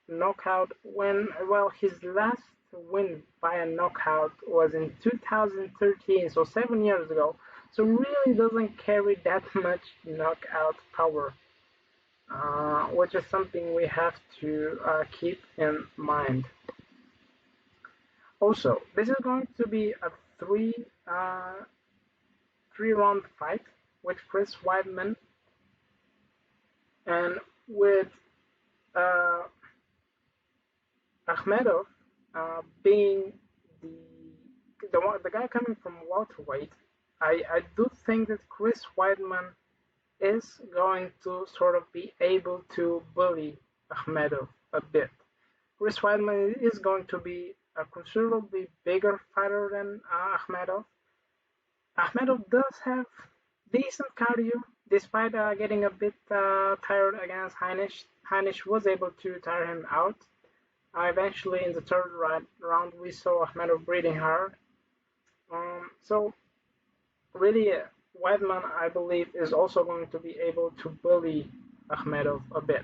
knockout. When well his last win by a knockout was in 2013, so 7 years ago. So really doesn't carry that much knockout power, which is something we have to keep in mind. Also, this is going to be a three round fight with Chris Weidman and with uh, Ahmedov being the guy coming from welterweight. I do think that Chris Weidman is going to sort of be able to bully Ahmedov a bit. Chris Weidman is going to be a considerably bigger fighter than Ahmedov. Ahmedov does have decent cardio, despite getting a bit tired against Heinisch. Heinisch was able to tire him out. Eventually, in the third round, we saw Ahmedov breathing hard. So, really, Weidman, I believe, is also going to be able to bully Ahmedov a bit.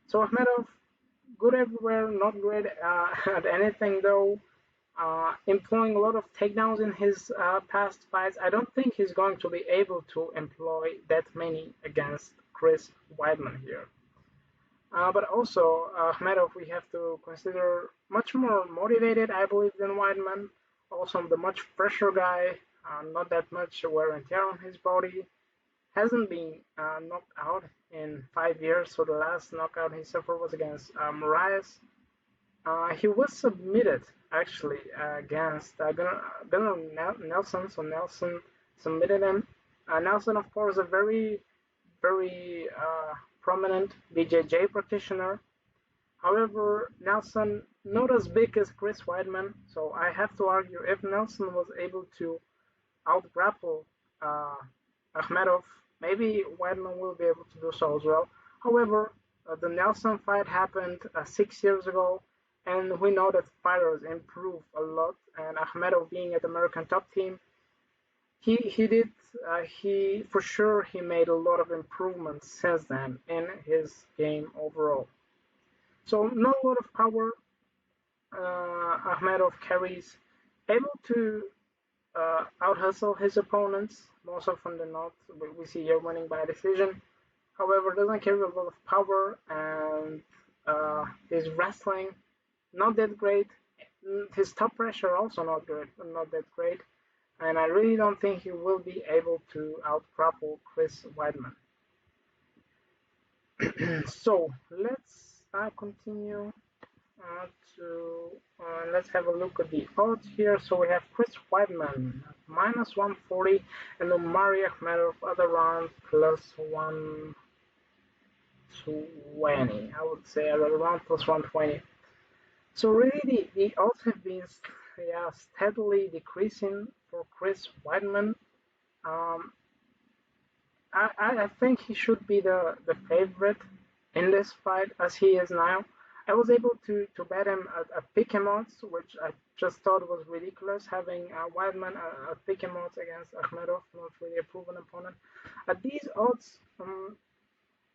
So Ahmedov, good everywhere, not great at anything though. Employing a lot of takedowns in his past fights. I don't think he's going to be able to employ that many against Chris Weidman here. But also, Ahmedov, we have to consider much more motivated, I believe, than Weidman. Also, the much fresher guy, not that much wear and tear on his body. Hasn't been knocked out in 5 years, so the last knockout he suffered was against Moraes. He was submitted actually against Gunnar Nelson, so Nelson submitted him. Nelson, of course, a very prominent BJJ practitioner. However, Nelson not as big as Chris Weidman, so I have to argue if Nelson was able to out-grapple Ahmedov, maybe Weidman will be able to do so as well. However, the Nelson fight happened 6 years ago, and we know that fighters improve a lot. And Ahmedov being at the American top team, he did he for sure he made a lot of improvements since then in his game overall. So not a lot of power Ahmedov carries, able to out hustle his opponents most often than not. We see here winning by decision. However, doesn't carry a lot of power, and his wrestling not that great. His top pressure also not good, not that great. And I really don't think he will be able to outgrapple Chris Weidman. So let's continue to let's have a look at the odds here. So we have Chris Weidman minus 140 and Omari Ahmedov other round plus 120. I would say around plus 120. So really the odds have been steadily decreasing for Chris Weidman. Um, I think he should be the favorite in this fight as he is now. I was able to bet him at pick him odds, which I just thought was ridiculous, having Weidman at pick him odds against Ahmedov, not really a proven opponent. At these odds,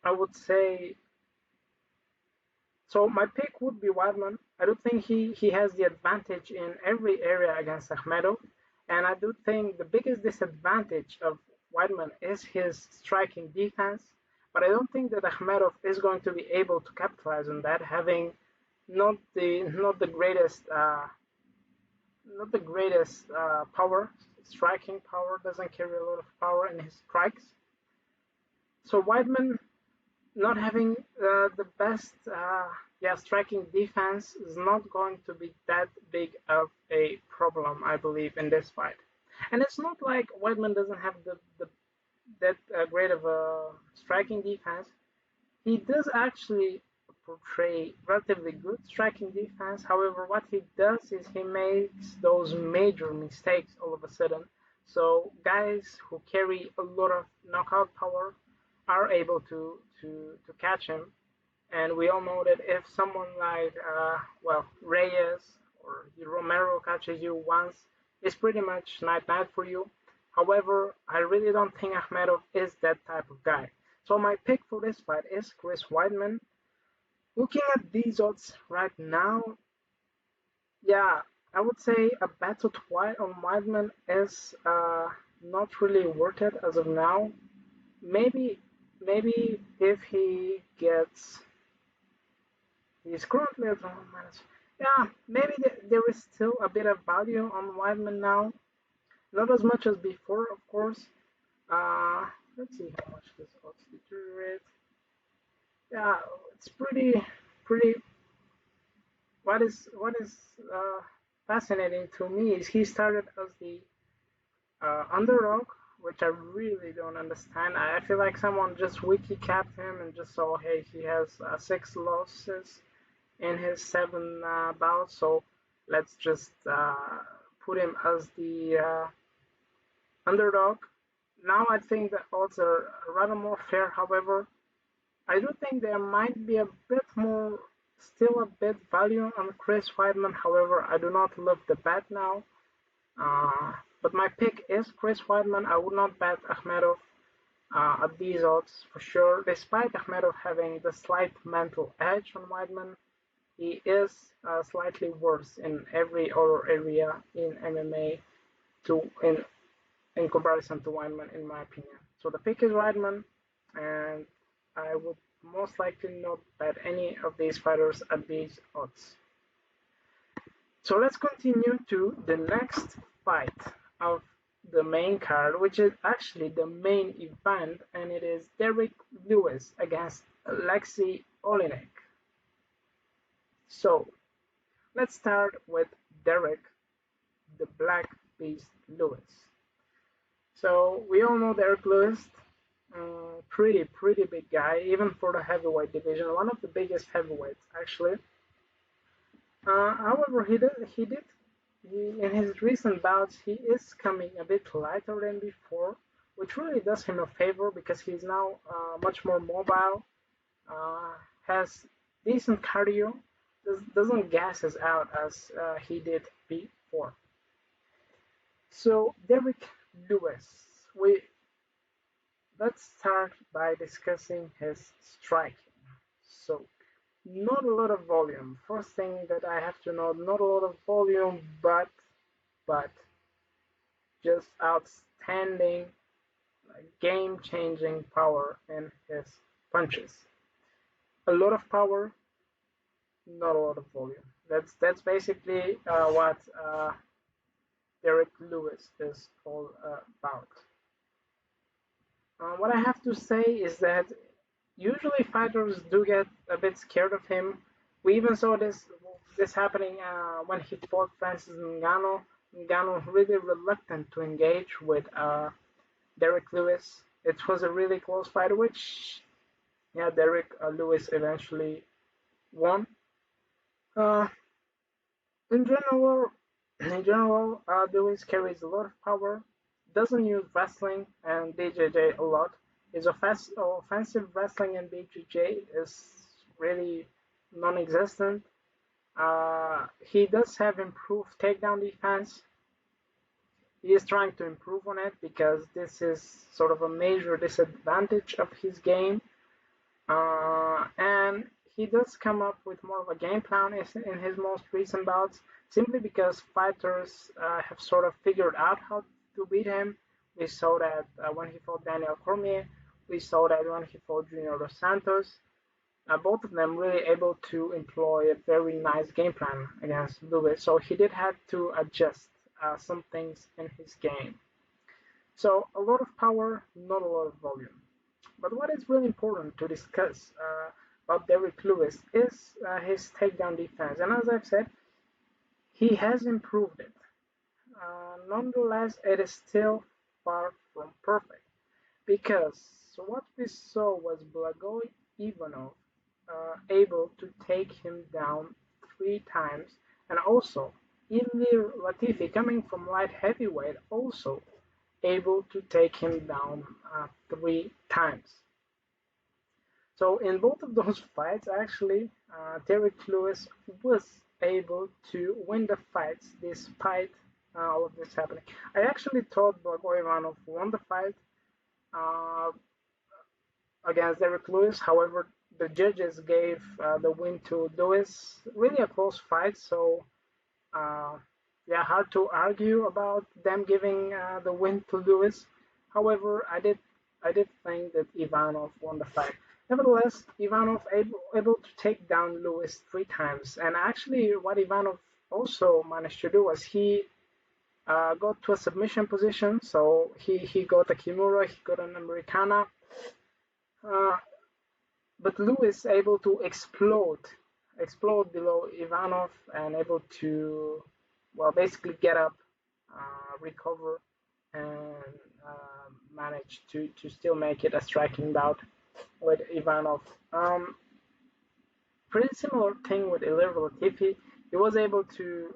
I would say, so my pick would be Weidman. I do think he has the advantage in every area against Ahmedov, and I do think the biggest disadvantage of Weidman is his striking defense. But I don't think that Ahmedov is going to be able to capitalize on that, having not the greatest power. Striking power doesn't carry a lot of power in his strikes. So Weidman not having the best striking defense is not going to be that big of a problem, I believe, in this fight. And it's not like Weidman doesn't have that great of a striking defense. He does actually portray relatively good striking defense. However, what he does is he makes those major mistakes all of a sudden. So guys who carry a lot of knockout power are able to catch him. And we all know that if someone like Reyes or Romero catches you once, it's pretty much night night for you. However, I really don't think Ahmedov is that type of guy. So my pick for this fight is Chris Weidman. Looking at these odds right now, yeah, I would say a bet on Weidman is not really worth it as of now. Maybe if he gets, he's currently at minus. Yeah, maybe there is still a bit of value on Weidman now. Not as much as before, of course. Let's see how much this odds deteriorate. Yeah, it's pretty. What is fascinating to me is he started as the underdog, which I really don't understand. I feel like someone just wiki capped him and just saw, hey, he has 6 losses in his 7 bouts, so let's just put him as the underdog. Now I think the odds are rather more fair. However, I do think there might be a bit more, still a bit value on Chris Weidman. However, I do not love the bet now. But my pick is Chris Weidman. I would not bet Ahmedov at these odds for sure. Despite Ahmedov having the slight mental edge on Weidman, he is slightly worse in every other area in MMA in comparison to Weidman, in my opinion. So the pick is Weidman, and I would most likely not bet any of these fighters at these odds. So let's continue to the next fight of the main card, which is actually the main event, and it is Derrick Lewis against Alexey Oleinik. So let's start with Derrick, the Black Beast Lewis. So we all know Derrick Lewis, pretty big guy, even for the heavyweight division, one of the biggest heavyweights actually. However, in his recent bouts, he is coming a bit lighter than before, which really does him a favor because he's now much more mobile. has decent cardio, doesn't gas us out as he did before. So Derrick Lewis, we let's start by discussing his striking. So not a lot of volume. First thing that I have to know, not a lot of volume, but just outstanding, game-changing power in his punches. A lot of power, not a lot of volume. That's basically what Derrick Lewis is all about. What I have to say is that usually fighters do get a bit scared of him. We even saw this happening when he fought Francis Ngannou. Ngannou really reluctant to engage with Derrick Lewis. It was a really close fight, which yeah, Derrick Lewis eventually won. Uh, in general, Lewis carries a lot of power, doesn't use wrestling and BJJ a lot. His offensive wrestling and BJJ is really non-existent. He does have improved takedown defense. He is trying to improve on it because this is sort of a major disadvantage of his game. And he does come up with more of a game plan in his most recent bouts, simply because fighters have sort of figured out how to beat him. We saw that when he fought Daniel Cormier. We saw that when he fought Junior Dos Santos. Both of them really able to employ a very nice game plan against Lewis. So he did have to adjust some things in his game. So a lot of power, not a lot of volume. But what is really important to discuss about Derrick Lewis is his takedown defense. And as I've said, he has improved it. Nonetheless, it is still far from perfect because what we saw was Blagoy Ivanov able to take him down 3 times, and also Ilir Latifi, coming from light heavyweight, also able to take him down 3 times. So in both of those fights, actually, Derrick Lewis was able to win the fights despite all of this happening. I actually thought Blagoy Ivanov won the fight uh, against Derrick Lewis. However, the judges gave the win to Lewis. Really a close fight, so uh, yeah, hard to argue about them giving the win to Lewis. However, I did think that Ivanov won the fight. Nevertheless, Ivanov able to take down Lewis 3 times, and actually, what Ivanov also managed to do was he got to a submission position. So he got a Kimura, he got an Americana, uh, but Lewis able to explode below Ivanov and able to, well, basically get up, recover, and manage to still make it a striking bout with Ivanov. Pretty similar thing with Ilir Latifi. He was able to,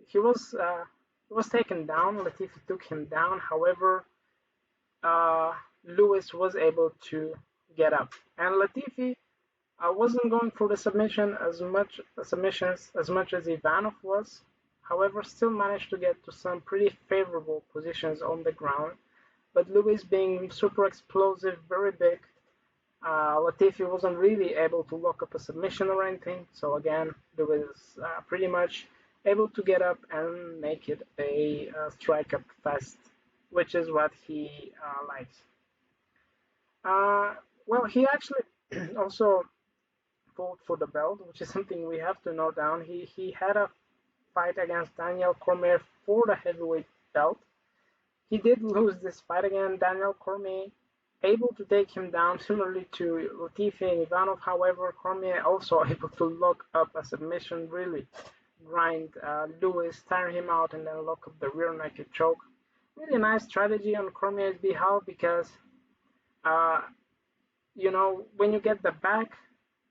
he was uh, he was taken down. Latifi took him down. However, uh, Lewis was able to get up, and Latifi I wasn't going for the submissions as much as Ivanov was. However, still managed to get to some pretty favorable positions on the ground. But Lewis being super explosive, very big, Latifi wasn't really able to lock up a submission or anything. So again, Lewis pretty much able to get up and make it a strike up fest, which is what he likes. Uh, well, he actually also fought for the belt, which is something we have to note down. He had a fight against Daniel Cormier for the heavyweight belt. He did lose this fight again. Daniel Cormier able to take him down, similarly to Latifi and Ivanov. However, Cormier also able to lock up a submission, really grind Lewis, tire him out, and then lock up the rear naked choke. Really nice strategy on Cormier's behalf because, uh, when you get the back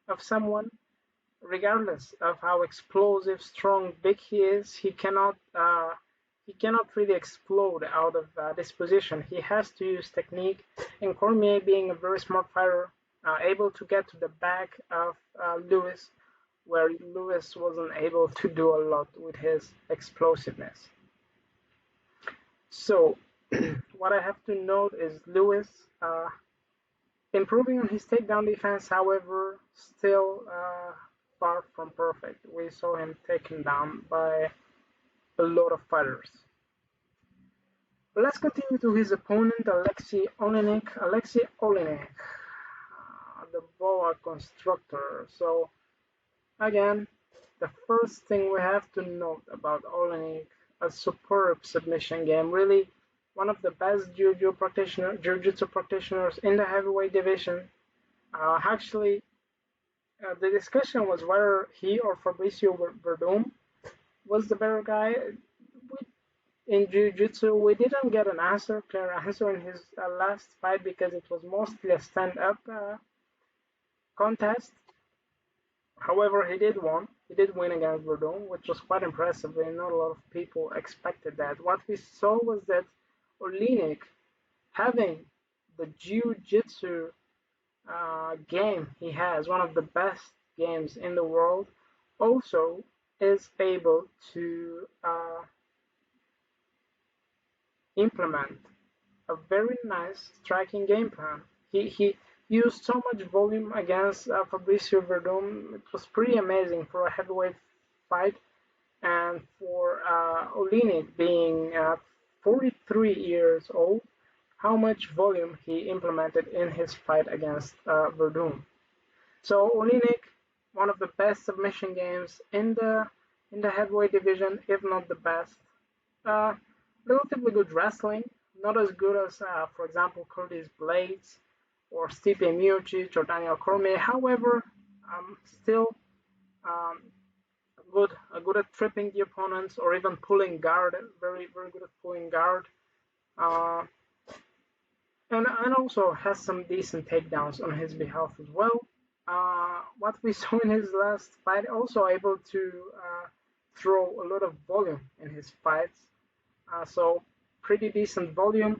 of someone, regardless of how explosive, strong, big he is, he cannot really explode out of this position. He has to use technique, and Cormier, being a very smart fighter, able to get to the back of Lewis, where Lewis wasn't able to do a lot with his explosiveness. So, what I have to note is Lewis improving on his takedown defense, however, still far from perfect. We saw him taken down by a lot of fighters. But let's continue to his opponent, Alexey Oleinik. Alexey Oleinik, the boa constructor. So, again, the first thing we have to note about Oleinik, a superb submission game. Really, one of the best jiu-jitsu practitioners in the heavyweight division. Actually, the discussion was whether he or Fabricio Verdum was the better guy. In jiu-jitsu, we didn't get an clear answer in his last fight because it was mostly a stand-up contest. However, he did win. He did win against Verdum, which was quite impressive, and not a lot of people expected that. What we saw was that Oleinik, having the jiu-jitsu game he has, one of the best games in the world, also is able to implement a very nice striking game plan. He used so much volume against Fabricio Verdum. It was pretty amazing for a heavyweight fight, and for Oleinik being 43 years old, how much volume he implemented in his fight against Verdum. So Oleinik, one of the best submission games in the heavyweight division, if not the best. Relatively good wrestling, not as good as, for example, Curtis Blades or Stipe Miocic or Daniel Cormier. However, still good at tripping the opponents or even pulling guard. Very good at pulling guard, uh, and also has some decent takedowns on his behalf as well. What we saw in his last fight, also able to throw a lot of volume in his fights. So pretty decent volume.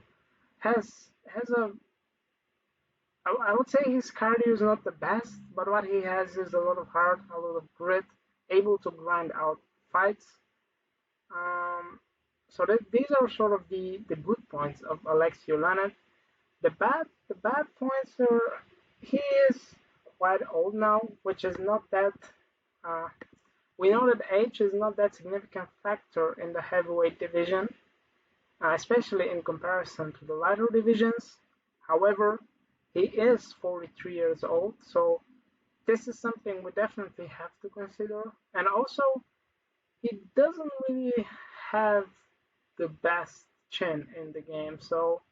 Has a I would say his cardio is not the best, but what he has is a lot of heart, a lot of grit, able to grind out fights. So these are sort of the good points of Alexey Oleinik. The bad points are he is quite old now, which is not that. Uh, we know that age is not that significant factor in the heavyweight division, especially in comparison to the lighter divisions. However, he is 43 years old, so this is something we definitely have to consider. And also, he doesn't really have the best chin in the game, so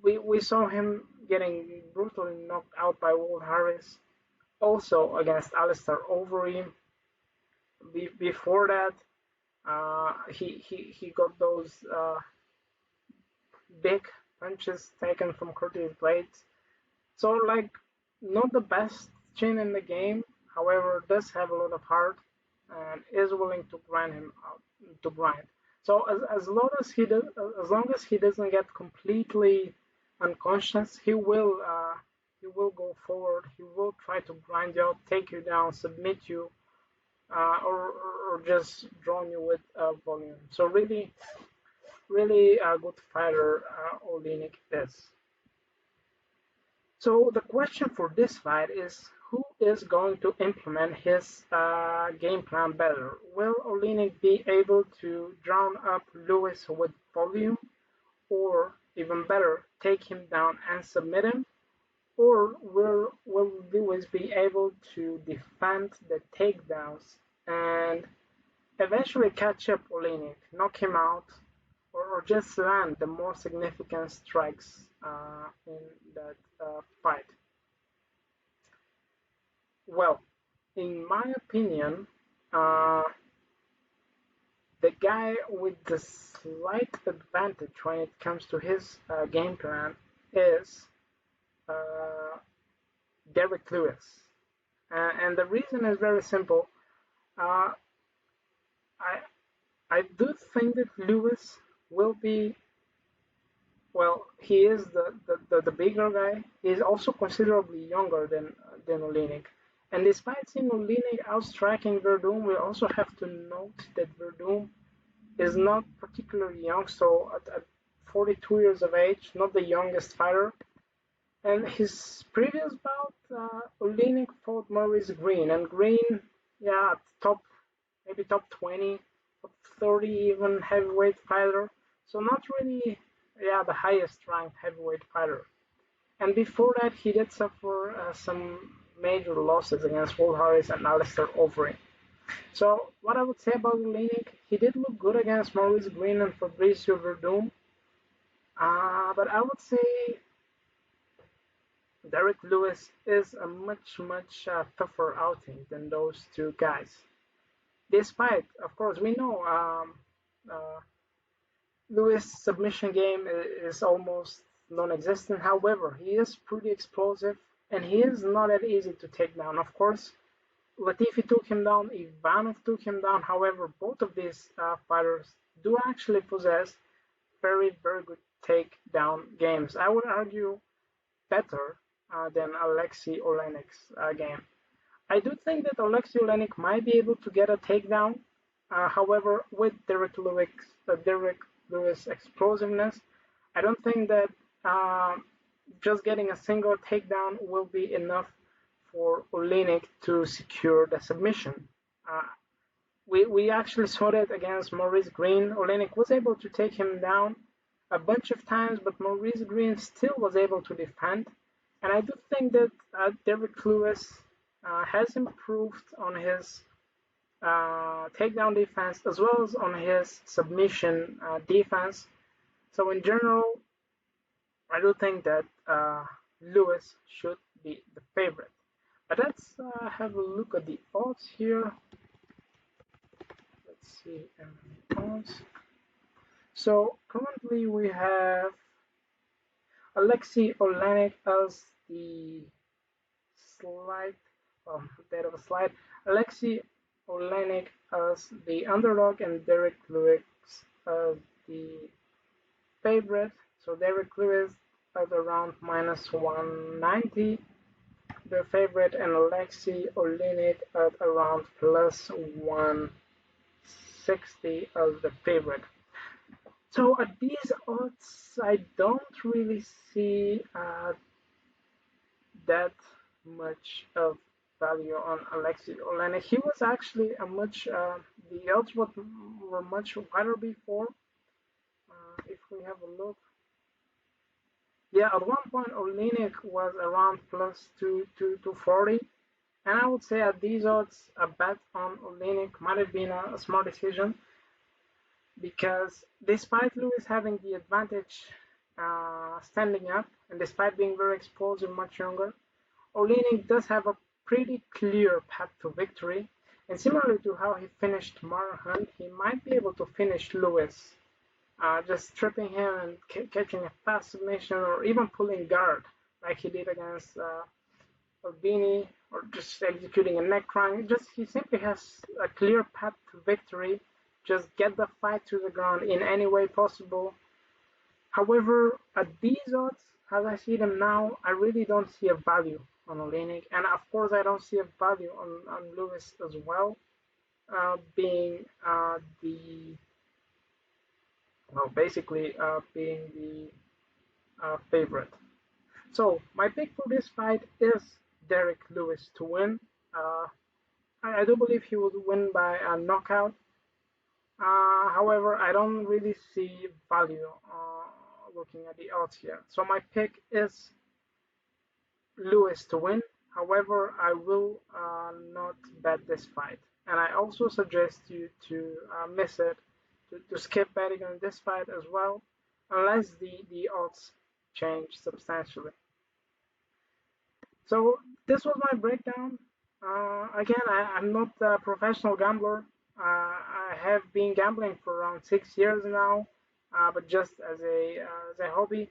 we saw him getting brutally knocked out by Walt Harris, also against Alistair Overeem. Before that, he got those big punches taken from Curtis Blades. So like not the best chin in the game, however, does have a lot of heart and is willing to grind him out to grind. So as long as he doesn't get completely unconscious, he will go forward. He will try to grind you out, take you down, submit you, or just drown you with volume. So really a good fighter, Oleinik is. So the question for this fight is who is going to implement his game plan better? Will Oleinik be able to drown up Lewis with volume, or even better, take him down and submit him? Or will Lewis be able to defend the takedowns and eventually catch up Oleinik, knock him out, or just land the more significant strikes in that fight? Well, in my opinion, uh, the guy with the slight advantage when it comes to his game plan is uh, Derrick Lewis. And the reason is very simple. Uh, I I do think that Lewis will be well, he is the bigger guy. He's also considerably younger than Oleinik. And despite seeing Oleinik outstriking Verdum, we also have to note that Verdum is not particularly young. So at 42 years of age, not the youngest fighter. And his previous bout, Oleinik fought Maurice Green, and Green, yeah, top maybe top 20, top 30 even heavyweight fighter. So not really, yeah, the highest ranked heavyweight fighter. And before that, he did suffer some major losses against Will Harris and Alistair Overeem. So what I would say about Oleinik, he did look good against Maurice Green and Fabricio Verdum. But I would say Derrick Lewis is a much tougher outing than those two guys. Despite, of course, we know Lewis' submission game is almost non-existent. However, he is pretty explosive and he is not that easy to take down. Of course, Latifi took him down, Ivanov took him down. However, both of these fighters do actually possess very good takedown games. I would argue better than Alexey Oleinik's game. I do think that Alexey Oleinik might be able to get a takedown. However, with Derrick Lewis' explosiveness, I don't think that just getting a single takedown will be enough for Oleinik to secure the submission. Uh, we actually saw that against Maurice Green. Oleinik was able to take him down a bunch of times, but Maurice Green still was able to defend. And I do think that Derrick Lewis has improved on his takedown defense as well as on his submission defense. So in general, I do think that Lewis should be the favorite. But let's have a look at the odds here. Let's see odds. So currently we have Alexey Oleinik as the slight, bit of a slide. Alexey Oleinik as the underdog and Derrick Lewis as the favorite. So Derrick Lewis at around minus 190, the favorite, and Alexey Oleinik at around plus 160 as the favorite. So at these odds, I don't really see that much of value on Alexey Oleinik. He was actually the odds were much wider before. If we have a look, yeah, at one point Oleinik was around plus 240, and I would say at these odds, a bet on Oleinik might have been a smart decision because despite Lewis having the advantage standing up, and despite being very explosive, much younger, Oleinik does have a pretty clear path to victory, and similarly to how he finished Marhunt, he might be able to finish Lewis, just stripping him and catching a fast submission, or even pulling guard like he did against Albini, or just executing a neck crank. Just he simply has a clear path to victory. Just get the fight to the ground in any way possible. However, at these odds, as I see them now, I really don't see a value on Oleinik, and of course, I don't see a value on Lewis as well, being the well, basically being the favorite. So my pick for this fight is Derrick Lewis to win. I do believe he will win by a knockout. However, I don't really see value looking at the odds here. So my pick is Lewis to win. However, I will not bet this fight. And I also suggest you to miss it, to skip betting on this fight as well, unless the odds change substantially. So this was my breakdown. Again, I'm not a professional gambler. I have been gambling for around 6 years now, but just as a hobby.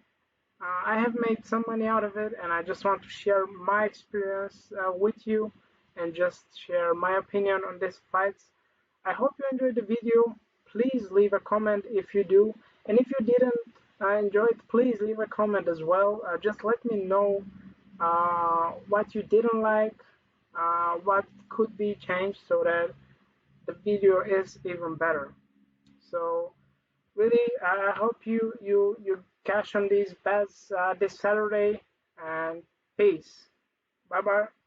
I have made some money out of it, and I just want to share my experience with you and just share my opinion on these fights. I hope you enjoyed the video. Please leave a comment if you do, and if you didn't, I enjoyed. Please leave a comment as well. Just let me know what you didn't like, what could be changed so that the video is even better. So really, I hope you cash on these bets this Saturday, and peace. Bye bye.